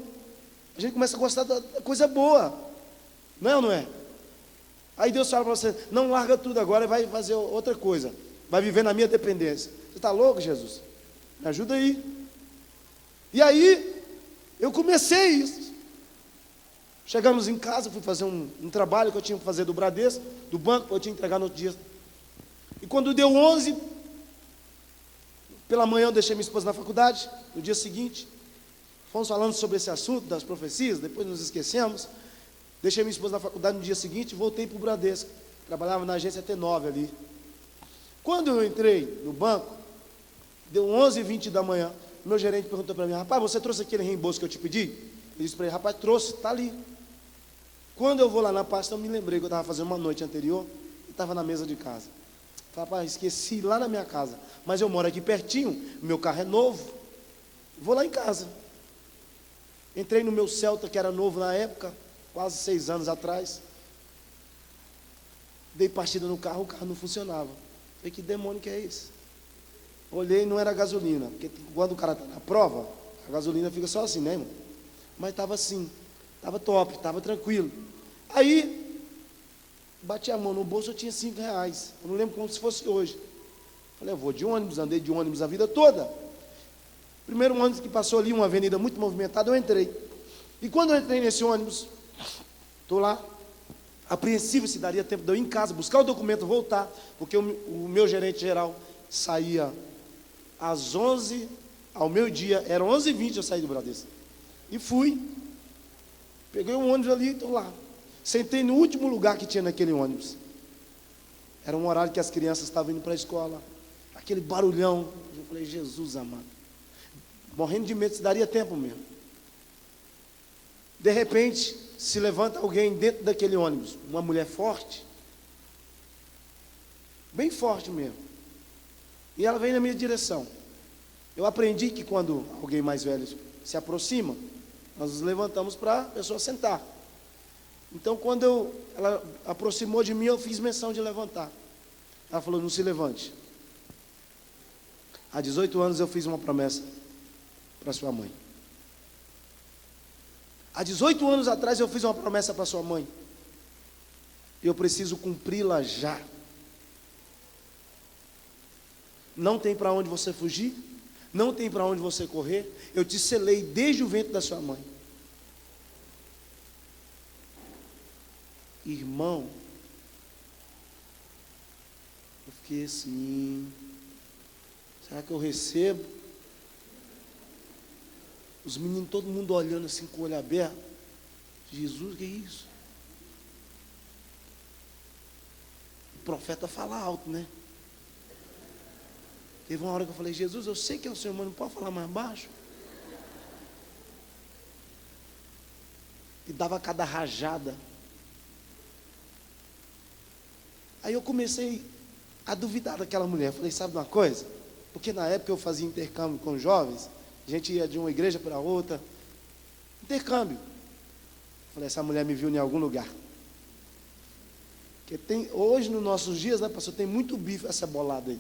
A: a gente começa a gostar da coisa boa, não é ou não é? Aí Deus fala para você, não larga tudo agora e vai fazer outra coisa, vai viver na minha dependência. Você está louco, Jesus? Me ajuda aí. E aí, eu comecei isso. Chegamos em casa, fui fazer um trabalho que eu tinha que fazer do Bradesco, do banco, que eu tinha que entregar no outro dia. E quando deu 11, pela manhã eu deixei minha esposa na faculdade, no dia seguinte, fomos falando sobre esse assunto das profecias, depois nos esquecemos, deixei minha esposa na faculdade no dia seguinte e voltei para o Bradesco, trabalhava na agência T9 ali. Quando eu entrei no banco, deu 11h20 da manhã, meu gerente perguntou para mim, rapaz, você trouxe aquele reembolso que eu te pedi? Eu disse para ele, rapaz, trouxe, está ali. Quando eu vou lá na pasta, eu me lembrei que eu estava fazendo uma noite anterior, e estava na mesa de casa. Falei, rapaz, esqueci lá na minha casa, mas eu moro aqui pertinho, meu carro é novo, vou lá em casa. Entrei no meu Celta, que era novo na época, quase 6 anos atrás, dei partida no carro, o carro não funcionava. Falei, que demônio que é esse? Olhei, não era gasolina, porque quando o cara está na prova, a gasolina fica só assim, né, irmão? Mas estava assim, estava top, estava tranquilo. Aí, bati a mão no bolso, eu tinha R$5, eu não lembro como se fosse hoje. Falei, eu vou de ônibus, andei de ônibus a vida toda. Primeiro ônibus que passou ali, uma avenida muito movimentada, eu entrei. E quando eu entrei nesse ônibus, estou lá, apreensivo se daria tempo de eu ir em casa, buscar o documento, voltar, porque o meu gerente geral saía às 11, ao meio-dia, eram 11h20 eu saí do Bradesco. E fui, peguei um ônibus ali e estou lá. Sentei no último lugar que tinha naquele ônibus. Era um horário que as crianças estavam indo para a escola. Aquele barulhão. Eu falei, Jesus amado. Morrendo de medo, se daria tempo mesmo. De repente, se levanta alguém dentro daquele ônibus. Uma mulher forte. Bem forte mesmo. E ela vem na minha direção. Eu aprendi que quando alguém mais velho se aproxima, nós nos levantamos para a pessoa sentar. Então, quando ela aproximou de mim, eu fiz menção de levantar. Ela falou, não se levante. Há 18 anos eu fiz uma promessa para sua mãe. Há 18 anos atrás eu fiz uma promessa para sua mãe. Eu preciso cumpri-la já. Não tem para onde você fugir, não tem para onde você correr. Eu te selei desde o ventre da sua mãe. Irmão, eu fiquei assim, será que eu recebo? Os meninos, todo mundo olhando assim com o olho aberto. Jesus, que é isso? O profeta fala alto, né? Teve uma hora que eu falei, Jesus, eu sei que é o Senhor, mas não pode falar mais baixo? E dava cada rajada. Aí eu comecei a duvidar daquela mulher. Falei, sabe uma coisa? Porque na época eu fazia intercâmbio com jovens, a gente ia de uma igreja para outra. Intercâmbio. Falei, essa mulher me viu em algum lugar. Porque hoje, nos nossos dias, né, pastor, tem muito bife essa bolada aí.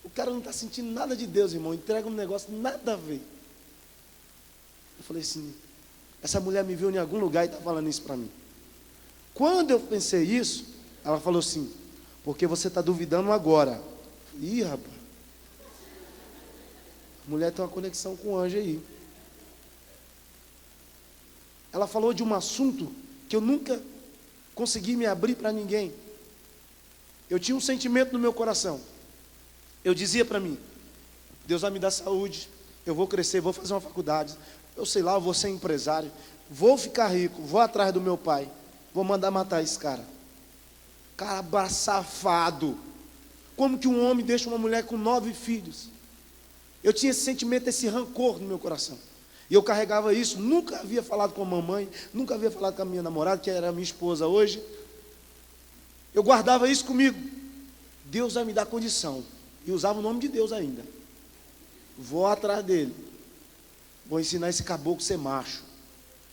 A: O cara não está sentindo nada de Deus, irmão. Entrega um negócio nada a ver. Eu falei assim, essa mulher me viu em algum lugar e está falando isso para mim. Quando eu pensei isso, ela falou assim, porque você está duvidando agora. Ih, rapaz. A mulher tem uma conexão com o anjo aí. Ela falou de um assunto que eu nunca consegui me abrir para ninguém. Eu tinha um sentimento no meu coração. Eu dizia para mim, Deus vai me dar saúde, eu vou crescer, vou fazer uma faculdade, eu sei lá, eu vou ser empresário, vou ficar rico, vou atrás do meu pai, vou mandar matar esse cara. Cara safado. Como que um homem deixa uma mulher com 9 filhos? Eu tinha esse sentimento, esse rancor no meu coração. E eu carregava isso, nunca havia falado com a mamãe, nunca havia falado com a minha namorada, que era a minha esposa hoje. Eu guardava isso comigo. Deus vai me dar condição. E usava o nome de Deus ainda. Vou atrás dele. Vou ensinar esse caboclo a ser macho.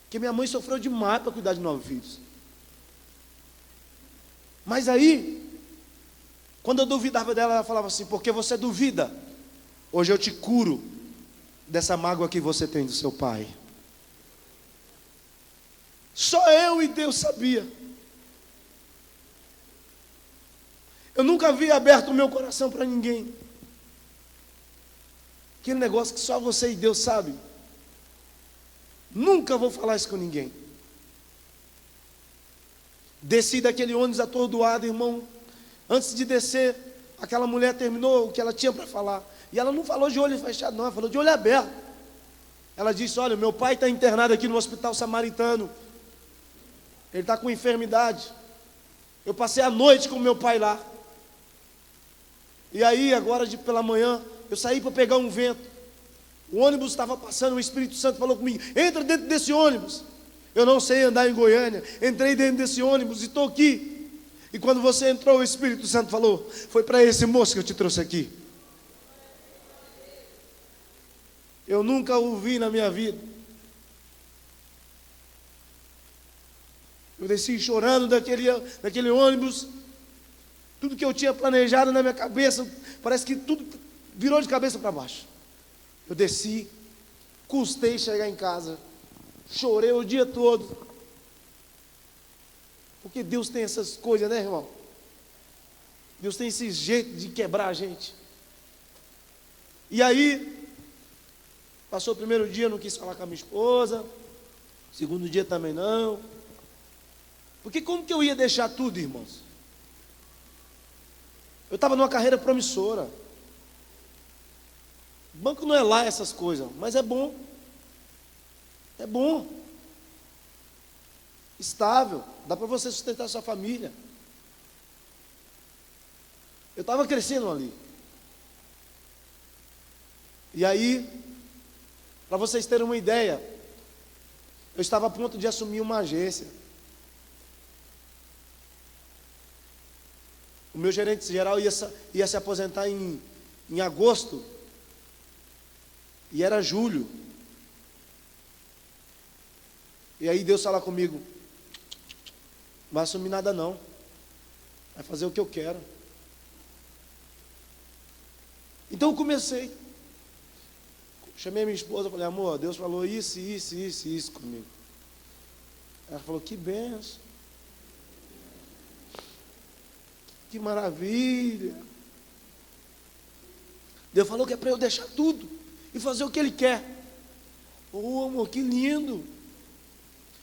A: Porque minha mãe sofreu demais para cuidar de 9 filhos. Mas aí, Quando eu duvidava dela, ela falava assim: porque você duvida, hoje eu te curo dessa mágoa que você tem do seu pai. Só eu e Deus sabia. Eu nunca havia aberto o meu coração para ninguém. Aquele negócio que só você e Deus sabem. Nunca vou falar isso com ninguém. Desci daquele ônibus atordoado, irmão. Antes de descer, aquela mulher terminou o que ela tinha para falar. E ela não falou de olho fechado, não, ela falou de olho aberto. Ela disse: olha, meu pai está internado aqui no hospital samaritano. Ele está com enfermidade. Eu passei a noite com meu pai lá. E aí, agora pela manhã, eu saí para pegar um vento. O ônibus estava passando, o Espírito Santo falou comigo: entra dentro desse ônibus. Eu não sei andar em Goiânia. Entrei dentro desse ônibus e estou aqui. E quando você entrou, o Espírito Santo falou: foi para esse moço que eu te trouxe aqui. Eu nunca o vi na minha vida. Eu desci chorando daquele ônibus. Tudo que eu tinha planejado na minha cabeça, parece que tudo virou de cabeça para baixo. Eu desci, custei chegar em casa, chorei o dia todo. Porque Deus tem essas coisas, né, irmão? Deus tem esse jeito de quebrar a gente. E aí, passou o primeiro dia, não quis falar com a minha esposa. Segundo dia também não. Porque como que eu ia deixar tudo, irmãos? Eu estava numa carreira promissora. Banco não é lá essas coisas, mas é bom. É bom. Estável, dá para você sustentar a sua família. Eu estava crescendo ali. E aí, para vocês terem uma ideia, eu estava a ponto de assumir uma agência. O meu gerente geral ia se aposentar em agosto, e era julho. E aí Deus fala comigo: não vai assumir nada não, vai fazer o que eu quero. Então eu comecei. Chamei minha esposa, falei: amor, Deus falou isso, isso, isso, isso comigo. Ela falou: que benção, que maravilha. Deus falou que é para eu deixar tudo e fazer o que Ele quer. Oh, amor, que lindo.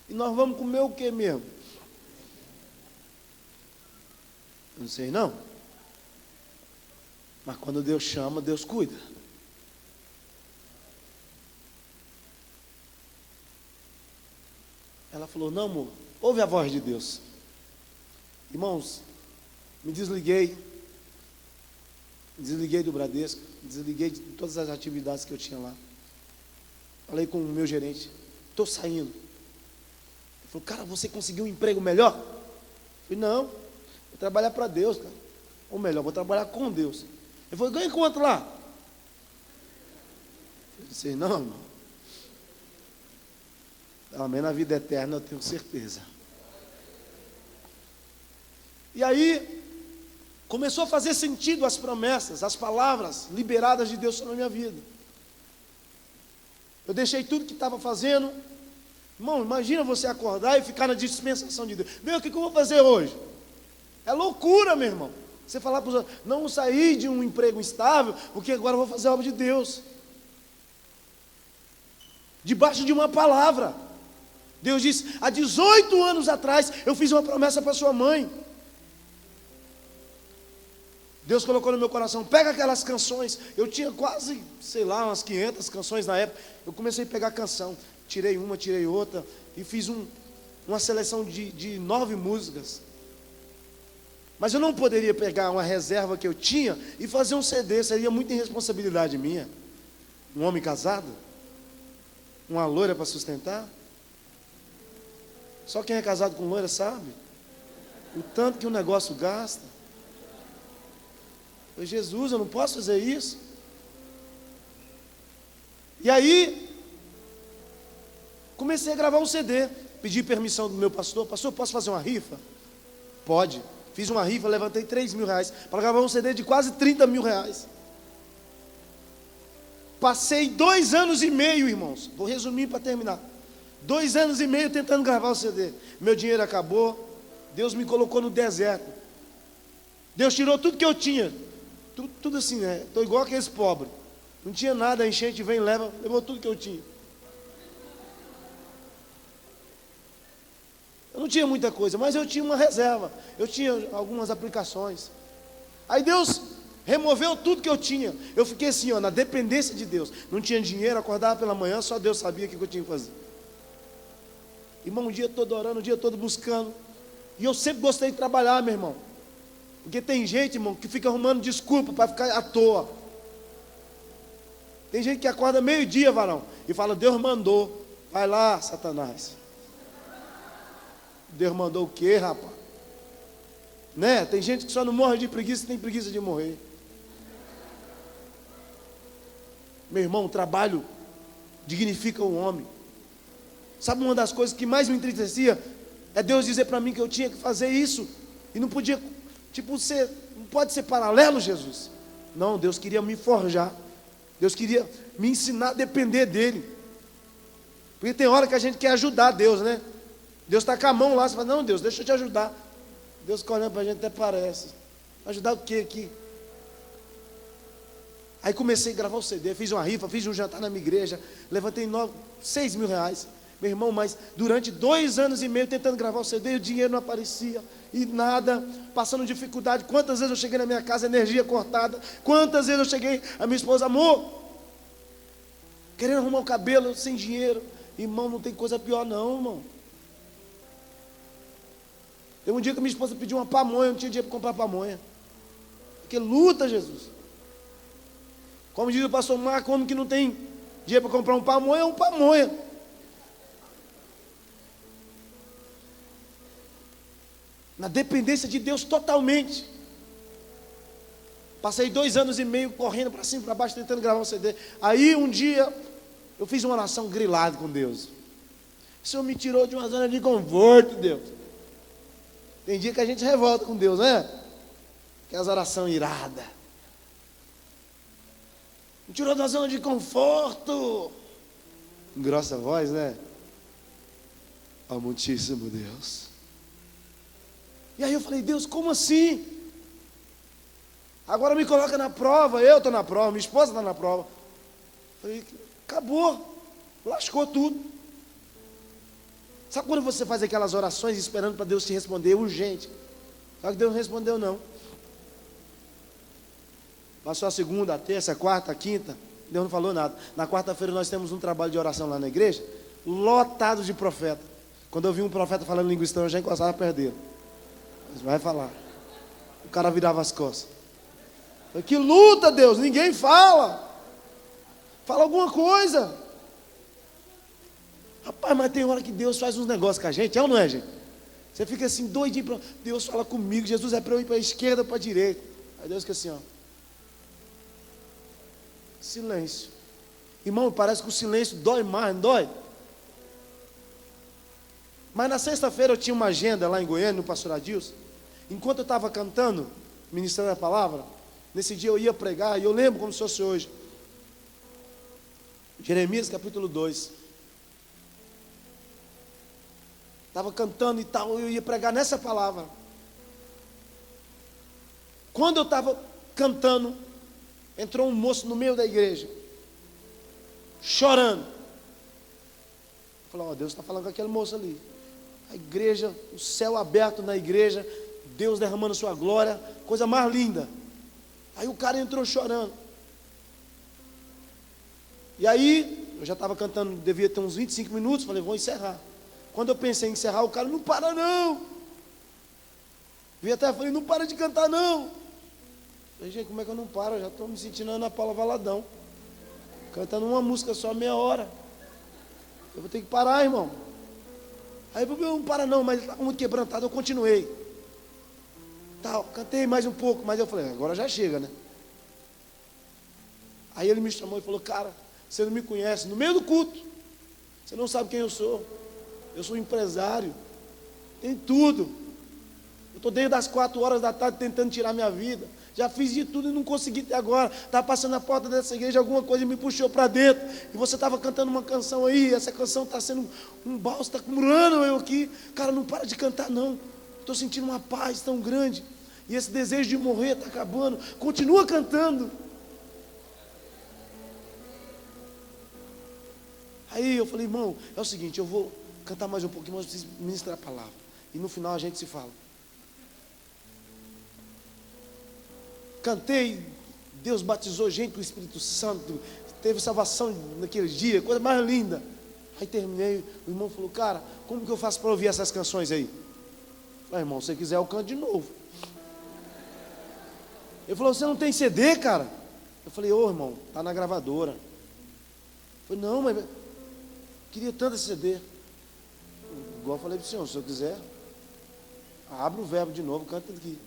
A: E nós vamos comer o que mesmo? Não sei não. Mas quando Deus chama, Deus cuida. Ela falou: não, amor, ouve a voz de Deus. Irmãos, me desliguei do Bradesco, desliguei de todas as atividades que eu tinha lá. Falei com o meu gerente: estou saindo. Ele falou: cara, você conseguiu um emprego melhor? Eu falei: não, vou trabalhar para Deus, cara. Ou melhor, vou trabalhar com Deus. Ele falou: ganha quanto lá? Eu disse: não, irmão. Pelo menos na vida eterna eu tenho certeza. E aí começou a fazer sentido as promessas, as palavras liberadas de Deus sobre a minha vida. Eu deixei tudo que estava fazendo. Irmão, imagina você acordar e ficar na dispensação de Deus. Meu, o que eu vou fazer hoje? É loucura, meu irmão. Você falar para os outros: não sair de um emprego estável, porque agora eu vou fazer a obra de Deus. Debaixo de uma palavra. Deus disse: há 18 anos atrás eu fiz uma promessa para sua mãe. Deus colocou no meu coração: pega aquelas canções. Eu tinha quase, sei lá, umas 500 canções na época. Eu comecei a pegar canção. Tirei uma, tirei outra. E fiz uma seleção de 9 músicas. Mas eu não poderia pegar uma reserva que eu tinha e fazer um CD. Seria muita irresponsabilidade minha. Um homem casado, uma loira para sustentar. Só quem é casado com loira sabe o tanto que o negócio gasta. Eu falei: Jesus, eu não posso fazer isso. E aí comecei a gravar um CD. Pedi permissão do meu pastor: pastor, posso fazer uma rifa? Pode. Fiz uma rifa, levantei 3 mil reais para gravar um CD de quase 30 mil reais. Passei 2 anos e meio, irmãos. Vou resumir para terminar. 2 anos e meio tentando gravar o CD. Meu dinheiro acabou. Deus me colocou no deserto. Deus tirou tudo que eu tinha. Tudo assim, né? Estou igual aqueles pobres. Não tinha nada, a enchente vem e levou tudo que eu tinha. Eu não tinha muita coisa, mas eu tinha uma reserva. Eu tinha algumas aplicações. Aí Deus removeu tudo que eu tinha. Eu fiquei assim, ó, na dependência de Deus. Não tinha dinheiro, acordava pela manhã, só Deus sabia o que eu tinha que fazer. Irmão, um dia todo orando, um dia todo buscando. E eu sempre gostei de trabalhar, meu irmão. Porque tem gente, irmão, que fica arrumando desculpa para ficar à toa. Tem gente que acorda meio-dia, varão, e fala, Deus mandou. Vai lá, Satanás. Deus mandou o quê, rapaz? Né? Tem gente que só não morre de preguiça, tem preguiça de morrer. Meu irmão, o trabalho dignifica o homem. Sabe uma das coisas que mais me entristecia? É Deus dizer para mim que eu tinha que fazer isso. E não podia, não pode ser paralelo, Jesus. Não, Deus queria me forjar. Deus queria me ensinar a depender dEle. Porque tem hora que a gente quer ajudar Deus, né? Deus está com a mão lá, você fala, não, Deus, deixa eu te ajudar. Deus fica olhando para a gente, até parece. Ajudar o quê aqui? Aí comecei a gravar o CD, fiz uma rifa, fiz um jantar na minha igreja, levantei 6 mil reais. Meu irmão, mas durante 2 anos e meio tentando gravar o CD, o dinheiro não aparecia, e nada, passando dificuldade. Quantas vezes eu cheguei na minha casa, energia cortada. Quantas vezes eu cheguei, a minha esposa, amor, querendo arrumar o cabelo, sem dinheiro. Irmão, não tem coisa pior não, irmão. Teve um dia que minha esposa pediu uma pamonha, eu não tinha dinheiro para comprar pamonha. Porque luta, Jesus. Como diz o pastor Marco, como que não tem dinheiro para comprar um pamonha, é um pamonha. Na dependência de Deus totalmente. Passei 2 anos e meio correndo para cima e para baixo, tentando gravar um CD. Aí um dia, eu fiz uma oração grilada com Deus. O Senhor me tirou de uma zona de conforto, Deus. Tem dia que a gente revolta com Deus, né? Que é as orações iradas. Me tirou da zona de conforto. Grossa voz, né? Amantíssimo Deus. E aí eu falei, Deus, como assim? Agora me coloca na prova, eu estou na prova, minha esposa está na prova. Falei, acabou, lascou tudo. Sabe quando você faz aquelas orações esperando para Deus te responder urgente? Só que Deus não respondeu não. Passou a segunda, a terça, a quarta, a quinta, Deus não falou nada. Na quarta-feira nós temos um trabalho de oração lá na igreja, lotado de profeta. Quando eu vi um profeta falando língua estranha, eu já encostava perto dele. Mas vai falar. O cara virava as costas. Falei, que luta, Deus, ninguém fala. Fala alguma coisa. Rapaz, mas tem hora que Deus faz uns negócios com a gente, é ou não é, gente? Você fica assim, doidinho, Deus fala comigo, Jesus é para eu ir para a esquerda ou para a direita. Aí Deus fica assim, ó. Silêncio. Irmão, parece que o silêncio dói mais, não dói? Mas na sexta-feira eu tinha uma agenda lá em Goiânia, no pastor Adilson. Enquanto eu estava cantando, ministrando a palavra, nesse dia eu ia pregar, e eu lembro como se fosse hoje. Jeremias capítulo 2. Estava cantando e tal, eu ia pregar nessa palavra. Quando eu estava cantando, entrou um moço no meio da igreja, chorando. Falou, ó, Deus está falando com aquele moço ali. A igreja, o céu aberto na igreja, Deus derramando sua glória, coisa mais linda. Aí o cara entrou chorando. E aí, eu já estava cantando, devia ter uns 25 minutos, falei, vou encerrar. Quando eu pensei em encerrar, o cara, não para não. Falei, não para de cantar não. Falei, gente, como é que eu não paro? Eu já estou me sentindo Ana Paula Valadão. Cantando uma música só, meia hora. Eu vou ter que parar, irmão. Aí eu não para não, mas estava muito quebrantado, eu continuei. Tal, cantei mais um pouco, mas eu falei, agora já chega, né? Aí ele me chamou e falou, cara, você não me conhece, no meio do culto. Você não sabe quem eu sou. Eu sou empresário. Tem tudo. Eu estou desde as 4 horas da tarde tentando tirar minha vida. Já fiz de tudo e não consegui até agora. Estava passando na porta dessa igreja, alguma coisa me puxou para dentro. E você estava cantando uma canção aí, essa canção está sendo um balso, está curando eu aqui. Cara, não para de cantar não. Estou sentindo uma paz tão grande. E esse desejo de morrer está acabando. Continua cantando. Aí eu falei, irmão, é o seguinte, eu vou cantar mais um pouquinho, mas eu preciso ministrar a palavra. E no final a gente se fala. Cantei, Deus batizou gente com o Espírito Santo, teve salvação naquele dia, coisa mais linda. Aí terminei, o irmão falou, cara, como que eu faço para ouvir essas canções aí? Eu falei, irmão, se você quiser eu canto de novo. Ele falou, você não tem CD, cara? Eu falei, ô irmão, tá na gravadora. Eu falei, não, mas queria tanto esse CD. Igual eu falei para o senhor, se eu quiser, abre o verbo de novo, canta aqui.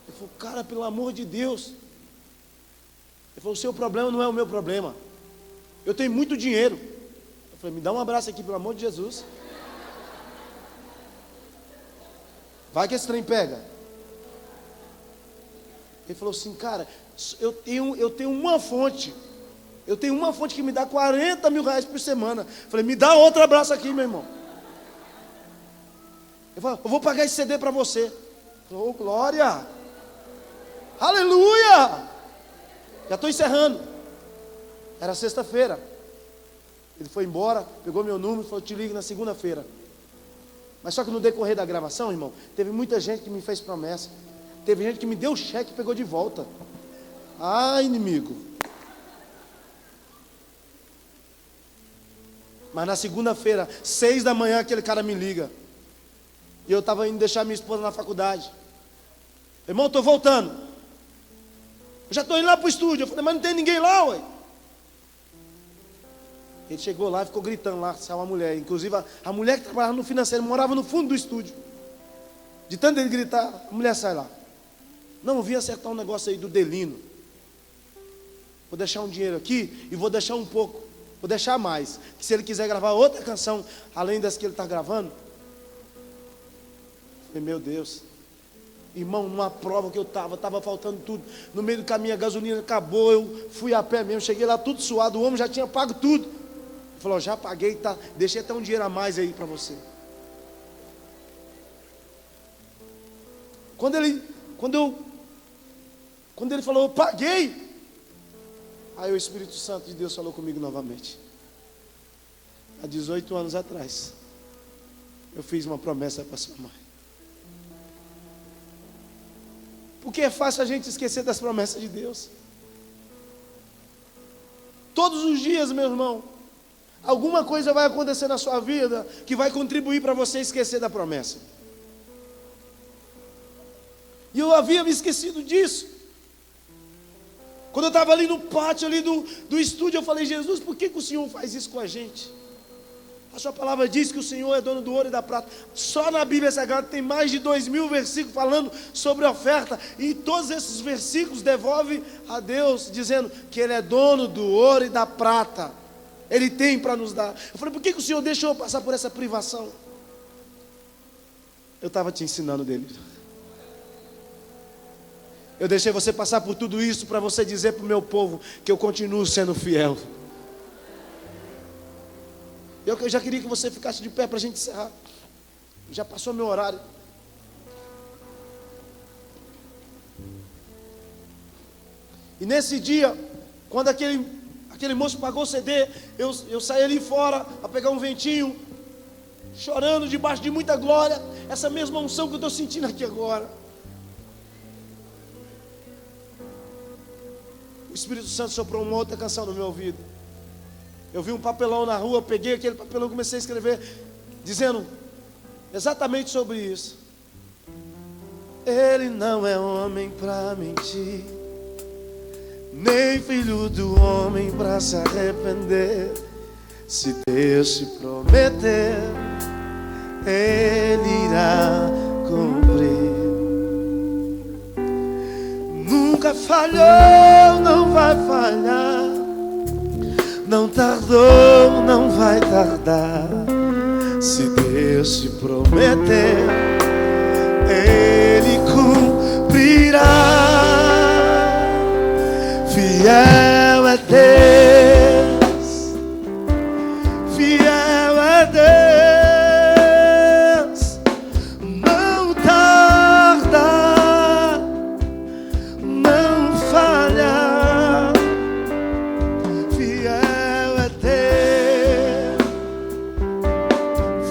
A: Ele falou, cara, pelo amor de Deus. Ele falou, o seu problema não é o meu problema. Eu tenho muito dinheiro. Eu falei, me dá um abraço aqui, pelo amor de Jesus. Vai que esse trem pega. Ele falou assim, cara, eu tenho uma fonte. Eu tenho uma fonte que me dá 40 mil reais por semana. Eu falei, me dá outro abraço aqui, meu irmão. Ele falou, eu vou pagar esse CD para você. Ele falou, oh, glória. Aleluia! Já estou encerrando. Era sexta-feira. Ele foi embora, pegou meu número e falou, te ligo na segunda-feira. Mas só que no decorrer da gravação, irmão, teve muita gente que me fez promessa. Teve gente que me deu o cheque e pegou de volta. Ah, inimigo. Mas na segunda-feira, 6 da manhã, aquele cara me liga. E eu estava indo deixar minha esposa na faculdade. Irmão, estou voltando. Eu já estou indo lá para o estúdio. Eu falei, mas não tem ninguém lá, ué. Ele chegou lá e ficou gritando lá, saiu uma mulher. Inclusive, a mulher que trabalhava no financeiro morava no fundo do estúdio. De tanto ele gritar, a mulher sai lá. Não, eu vim acertar um negócio aí do Delino. Vou deixar um dinheiro aqui e vou deixar um pouco. Vou deixar mais. Que se ele quiser gravar outra canção, além das que ele está gravando. Eu falei, meu Deus. Irmão, numa prova que eu estava faltando tudo. No meio do caminho a gasolina acabou, eu fui a pé mesmo, cheguei lá tudo suado, o homem já tinha pago tudo. Ele falou, já paguei, tá, deixei até um dinheiro a mais aí para você. Quando ele falou, eu paguei. Aí o Espírito Santo de Deus falou comigo novamente. Há 18 anos atrás, eu fiz uma promessa para sua mãe. Porque é fácil a gente esquecer das promessas de Deus. Todos os dias, meu irmão, alguma coisa vai acontecer na sua vida que vai contribuir para você esquecer da promessa. E eu havia me esquecido disso. Quando eu estava ali no pátio ali do estúdio, eu falei, Jesus, por que o Senhor faz isso com a gente? A sua palavra diz que o Senhor é dono do ouro e da prata. Só na Bíblia Sagrada tem mais de 2000 versículos falando sobre oferta. E todos esses versículos devolvem a Deus, dizendo que Ele é dono do ouro e da prata. Ele tem para nos dar. Eu falei, por que o Senhor deixou eu passar por essa privação? Eu estava te ensinando dele. Eu deixei você passar por tudo isso para você dizer para o meu povo que eu continuo sendo fiel. Eu já queria que você ficasse de pé para a gente encerrar. Já passou meu horário. E nesse dia, quando aquele moço pagou o CD, eu saí ali fora a pegar um ventinho, chorando debaixo de muita glória. Essa mesma unção que eu estou sentindo aqui agora. O Espírito Santo soprou uma outra canção no meu ouvido. Eu vi um papelão na rua, peguei aquele papelão e comecei a escrever, dizendo exatamente sobre isso. Ele não é homem para mentir, nem filho do homem para se arrepender. Se Deus se prometer, Ele irá cumprir. Nunca falhou, não vai falhar. Não tardou, não vai tardar. Se Deus se prometer, Ele cumprirá. Fiel é Deus, fiel é Deus, não tarda, não falha. Fiel é Deus,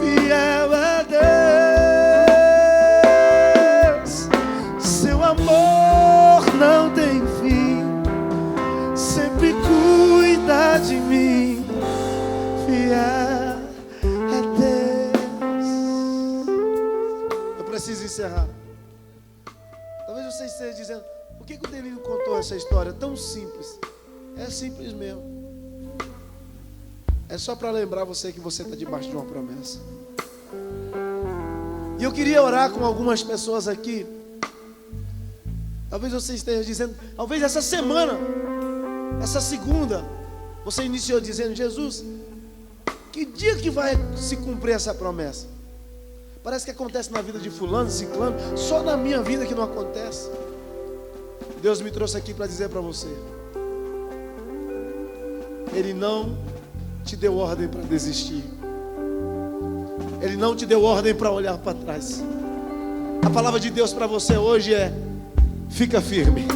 A: fiel é Deus, seu amor não tem fim, sempre cuida de mim. Fiel é Deus. Eu preciso encerrar. Talvez você esteja dizendo: por que o Delírio contou essa história tão simples? É simples mesmo. É só para lembrar você que você está debaixo de uma promessa. E eu queria orar com algumas pessoas aqui. Talvez você esteja dizendo, talvez essa semana, essa segunda, você iniciou dizendo: Jesus, que dia que vai se cumprir essa promessa? Parece que acontece na vida de fulano, ciclano, só na minha vida que não acontece. Deus me trouxe aqui para dizer para você: Ele não te deu ordem para desistir. Ele não te deu ordem para olhar para trás. A palavra de Deus para você hoje é: fica firme.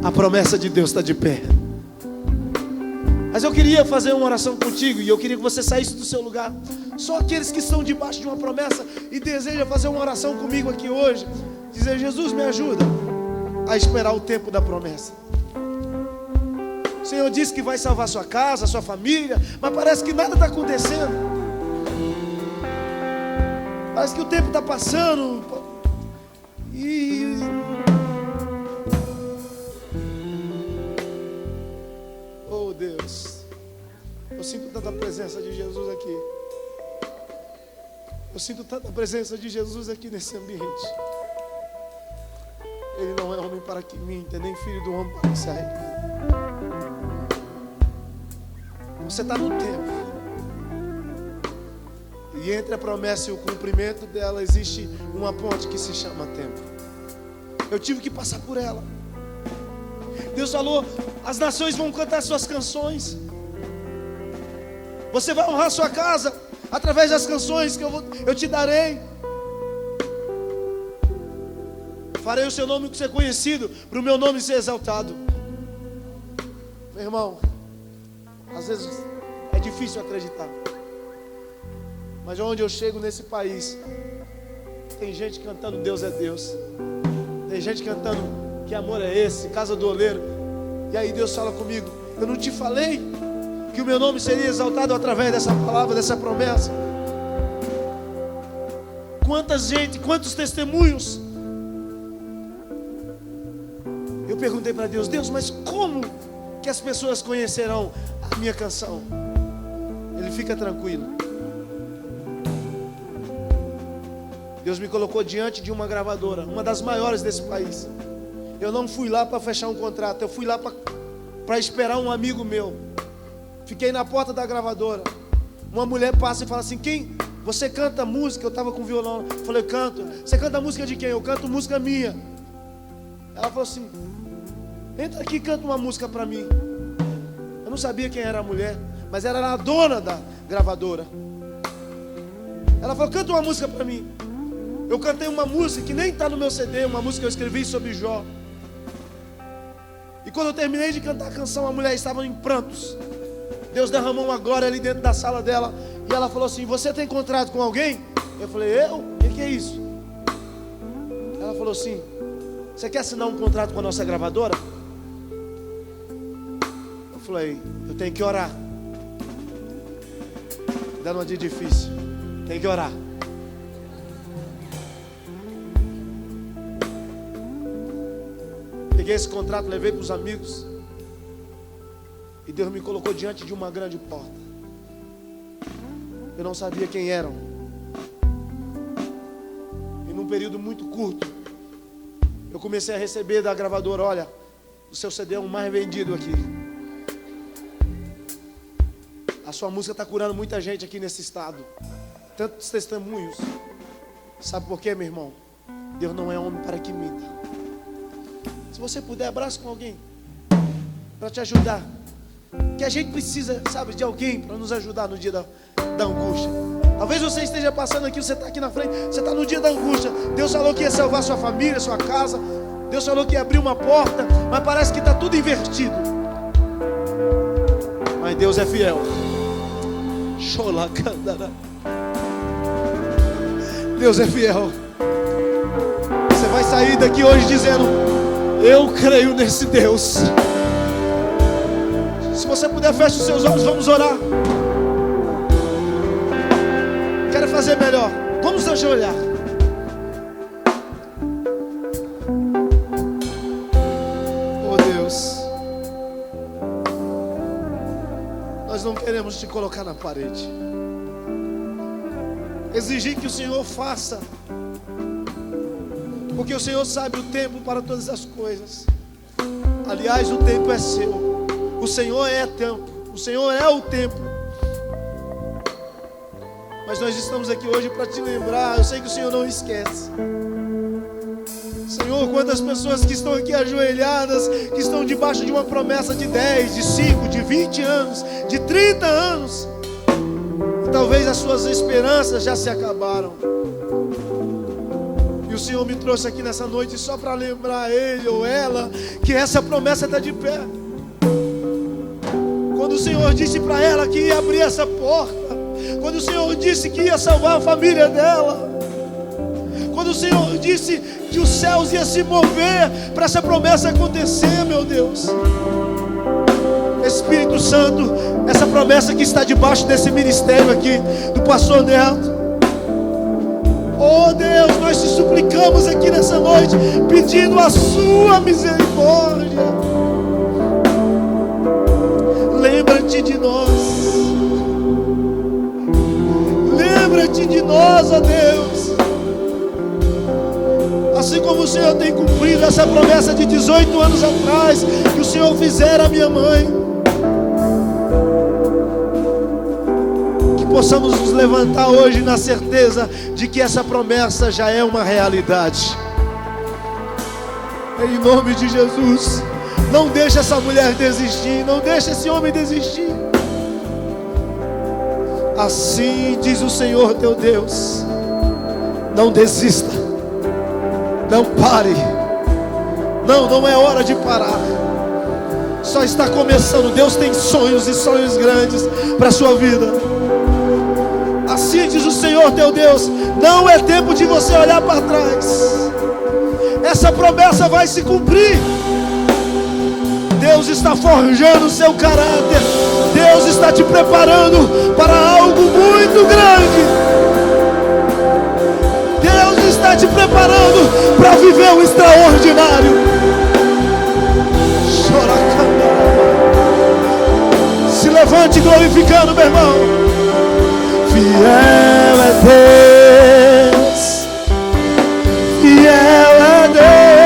A: A promessa de Deus está de pé. Mas eu queria fazer uma oração contigo, e eu queria que você saísse do seu lugar. Só aqueles que estão debaixo de uma promessa e desejam fazer uma oração comigo aqui hoje, dizer: Jesus, me ajuda a esperar o tempo da promessa. O Senhor disse que vai salvar sua casa, sua família, mas parece que nada está acontecendo. Parece que o tempo está passando e oh Deus, eu sinto tanta presença de Jesus aqui. Eu sinto tanta presença de Jesus aqui nesse ambiente. Ele não é homem para que minta, nem filho do homem para que se arrependa. Você está no tempo. E entre a promessa e o cumprimento dela existe uma ponte que se chama tempo. Eu tive que passar por ela. Deus falou: as nações vão cantar suas canções. Você vai honrar sua casa através das canções que eu te darei. Farei o seu nome ser conhecido, para o meu nome ser exaltado. Meu irmão, às vezes é difícil acreditar, mas onde eu chego nesse país, tem gente cantando Deus é Deus. Tem gente cantando que amor é esse, casa do oleiro. E aí Deus fala comigo: eu não te falei que o meu nome seria exaltado através dessa palavra, dessa promessa? Quantos testemunhos? Eu perguntei para Deus: Deus, mas como que as pessoas conhecerão a minha canção? Ele: fica tranquilo. Deus me colocou diante de uma gravadora, uma das maiores desse país. Eu não fui lá para fechar um contrato, eu fui lá para esperar um amigo meu. Fiquei na porta da gravadora. Uma mulher passa e fala assim: quem? Você canta música? Eu estava com violão. Eu falei: canto. Você canta música de quem? Eu canto música minha. Ela falou assim: entra aqui e canta uma música para mim. Eu não sabia quem era a mulher, mas ela era a dona da gravadora. Ela falou: canta uma música para mim. Eu cantei uma música que nem está no meu CD, uma música que eu escrevi sobre Jó. E quando eu terminei de cantar a canção, a mulher estava em prantos. Deus derramou uma glória ali dentro da sala dela. E ela falou assim: você tem contrato com alguém? Eu falei: eu? O que é isso? Ela falou assim: você quer assinar um contrato com a nossa gravadora? Eu falei: eu tenho que orar. Dando um dia difícil, tem que orar. Peguei esse contrato, levei para os amigos, e Deus me colocou diante de uma grande porta. Eu não sabia quem eram. E num período muito curto, eu comecei a receber da gravadora: olha, o seu CD é o mais vendido aqui. A sua música está curando muita gente aqui nesse estado. Tantos testemunhos. Sabe por quê, meu irmão? Deus não é homem para que minta. Se você puder, abraça com alguém para te ajudar. Que a gente precisa, sabe, de alguém para nos ajudar no dia da angústia. Talvez você esteja passando aqui, você está aqui na frente, você está no dia da angústia. Deus falou que ia salvar sua família, sua casa. Deus falou que ia abrir uma porta, mas parece que está tudo invertido. Mas Deus é fiel. Deus é fiel. Você vai sair daqui hoje dizendo: eu creio nesse Deus. Se você puder, feche os seus olhos, vamos orar. Quero fazer melhor. Vamos ajoelhar. Oh Deus, nós não queremos te colocar na parede, exigir que o Senhor faça, porque o Senhor sabe o tempo para todas as coisas. Aliás, o tempo é seu. O Senhor é tempo. O Senhor é o tempo. Mas nós estamos aqui hoje para te lembrar. Eu sei que o Senhor não esquece. Senhor, quantas pessoas que estão aqui ajoelhadas, que estão debaixo de uma promessa de 10, de 5, de 20 anos, de 30 anos, e talvez as suas esperanças já se acabaram. E o Senhor me trouxe aqui nessa noite só para lembrar ele ou ela que essa promessa está de pé. Quando o Senhor disse para ela que ia abrir essa porta, quando o Senhor disse que ia salvar a família dela, quando o Senhor disse que os céus iam se mover para essa promessa acontecer, meu Deus, Espírito Santo, essa promessa que está debaixo desse ministério aqui, do pastor Neto, oh Deus, nós te suplicamos aqui nessa noite, pedindo a sua misericórdia. Lembra-te de nós. Lembra-te de nós, ó Deus. Assim como o Senhor tem cumprido essa promessa de 18 anos atrás, que o Senhor fizera à minha mãe. Que possamos nos levantar hoje na certeza de que essa promessa já é uma realidade. Em nome de Jesus. Não deixa essa mulher desistir, não deixa esse homem desistir. Assim diz o Senhor teu Deus: não desista, não pare. Não é hora de parar. Só está começando. Deus tem sonhos e sonhos grandes para a sua vida. Assim diz o Senhor teu Deus: não é tempo de você olhar para trás. Essa promessa vai se cumprir. Deus está forjando o seu caráter. Deus está te preparando para algo muito grande. Deus está te preparando para viver o extraordinário. Se levante glorificando, meu irmão. Fiel é Deus. Fiel é Deus.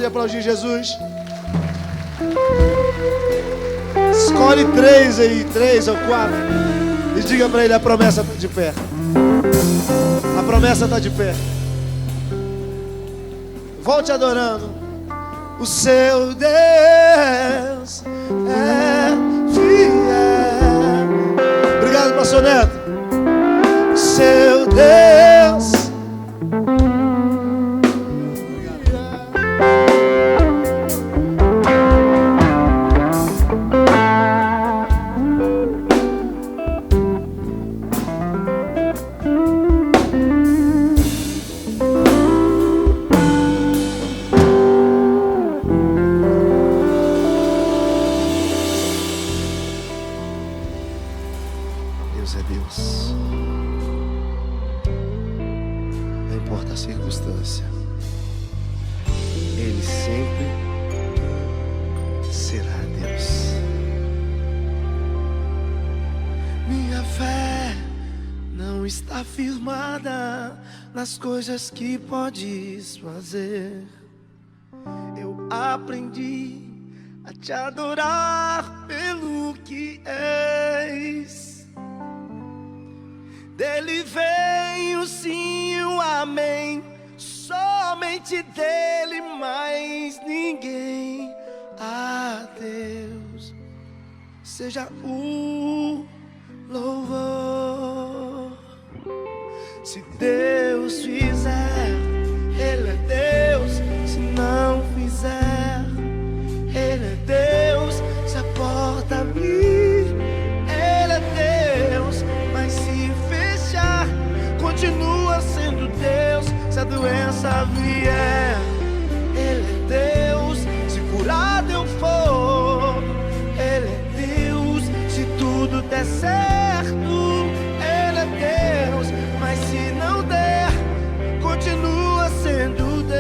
A: Aplaudir Jesus. Escolhe 3 aí, 3 ou 4, e diga para ele: a promessa está de pé. A promessa está de pé. Volte adorando. O seu Deus é fiel. Obrigado, pastor Neto. O seu Deus. Deus é Deus. importa a circunstância, Ele sempre será Deus. Minha fé não está firmada nas coisas que podes fazer. Eu aprendi a te adorar pelo que és. Dele vem o sim e o amém, somente dele, mais ninguém. A Deus seja o louvor. Se Deus fizer, Ele é Deus. Se não fizer, Ele é Deus. Se a porta abrir, Ele é Deus. Mas se fechar, continua sendo Deus. Se a doença vier, Ele é Deus. Se curado eu for, Ele é Deus. Se tudo der certo, Ele é Deus. Mas se não der, continua sendo Deus.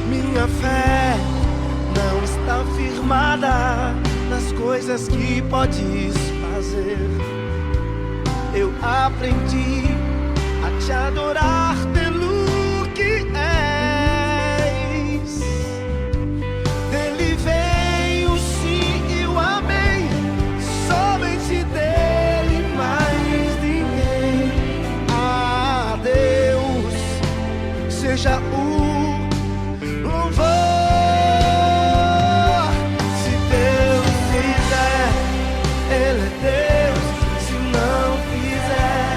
A: Minha fé não está firmada nas coisas que podes fazer. Eu aprendi a te adorar pelo que és. Dele vem o sim e o amém, somente dele, mais ninguém. A Deus seja o louvor. Se Deus fizer, Ele é Deus. Se não fizer,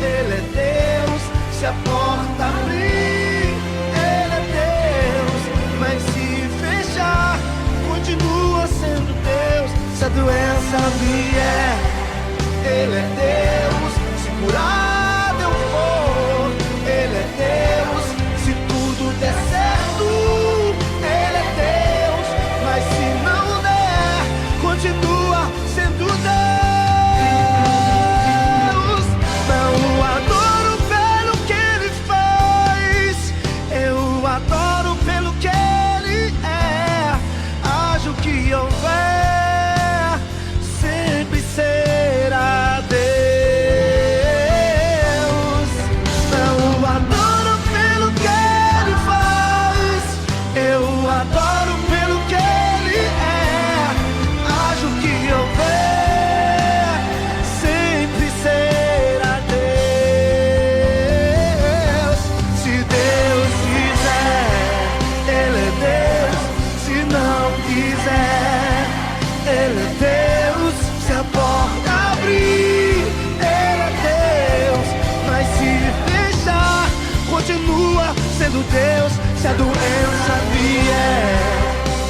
A: Ele é Deus. Se a porta abrir, Ele é Deus. Mas se fechar, continua sendo Deus. Se a doença vier, Ele é Deus. Se curado eu for, Ele é Deus. Se tudo der certo, Ele é Deus. Mas se não der, continua sendo Deus. Não o adoro pelo que Ele faz, eu adoro pelo que Ele é. Haja o que houver, sempre será Deus. Não o adoro pelo que Ele faz, eu adoro pelo que Ele é. Haja o que houver, sempre será Deus. Se Deus quiser, Ele é Deus. Se não quiser, Ele é Deus. Se a porta abrir, Ele é Deus. Mas se fechar, continua sendo Deus. Se a doença vier,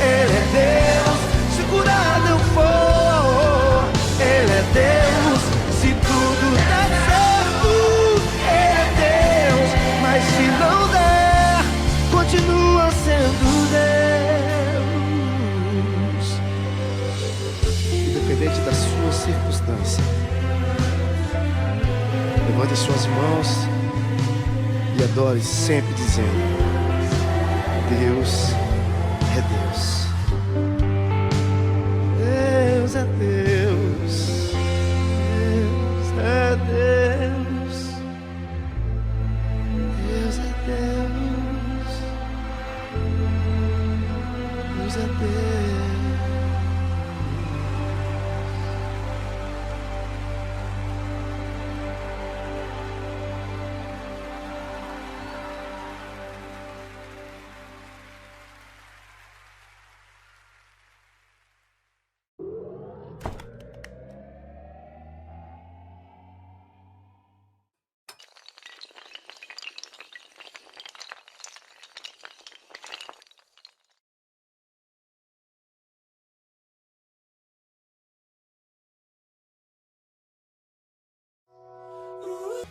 A: Ele é Deus. Se curado eu for, Ele é Deus. Se tudo der certo, Ele é Deus. Mas se não der, continua sendo Deus. Independente da sua circunstância, levante as suas mãos e adore sempre dizendo: Deus é Deus.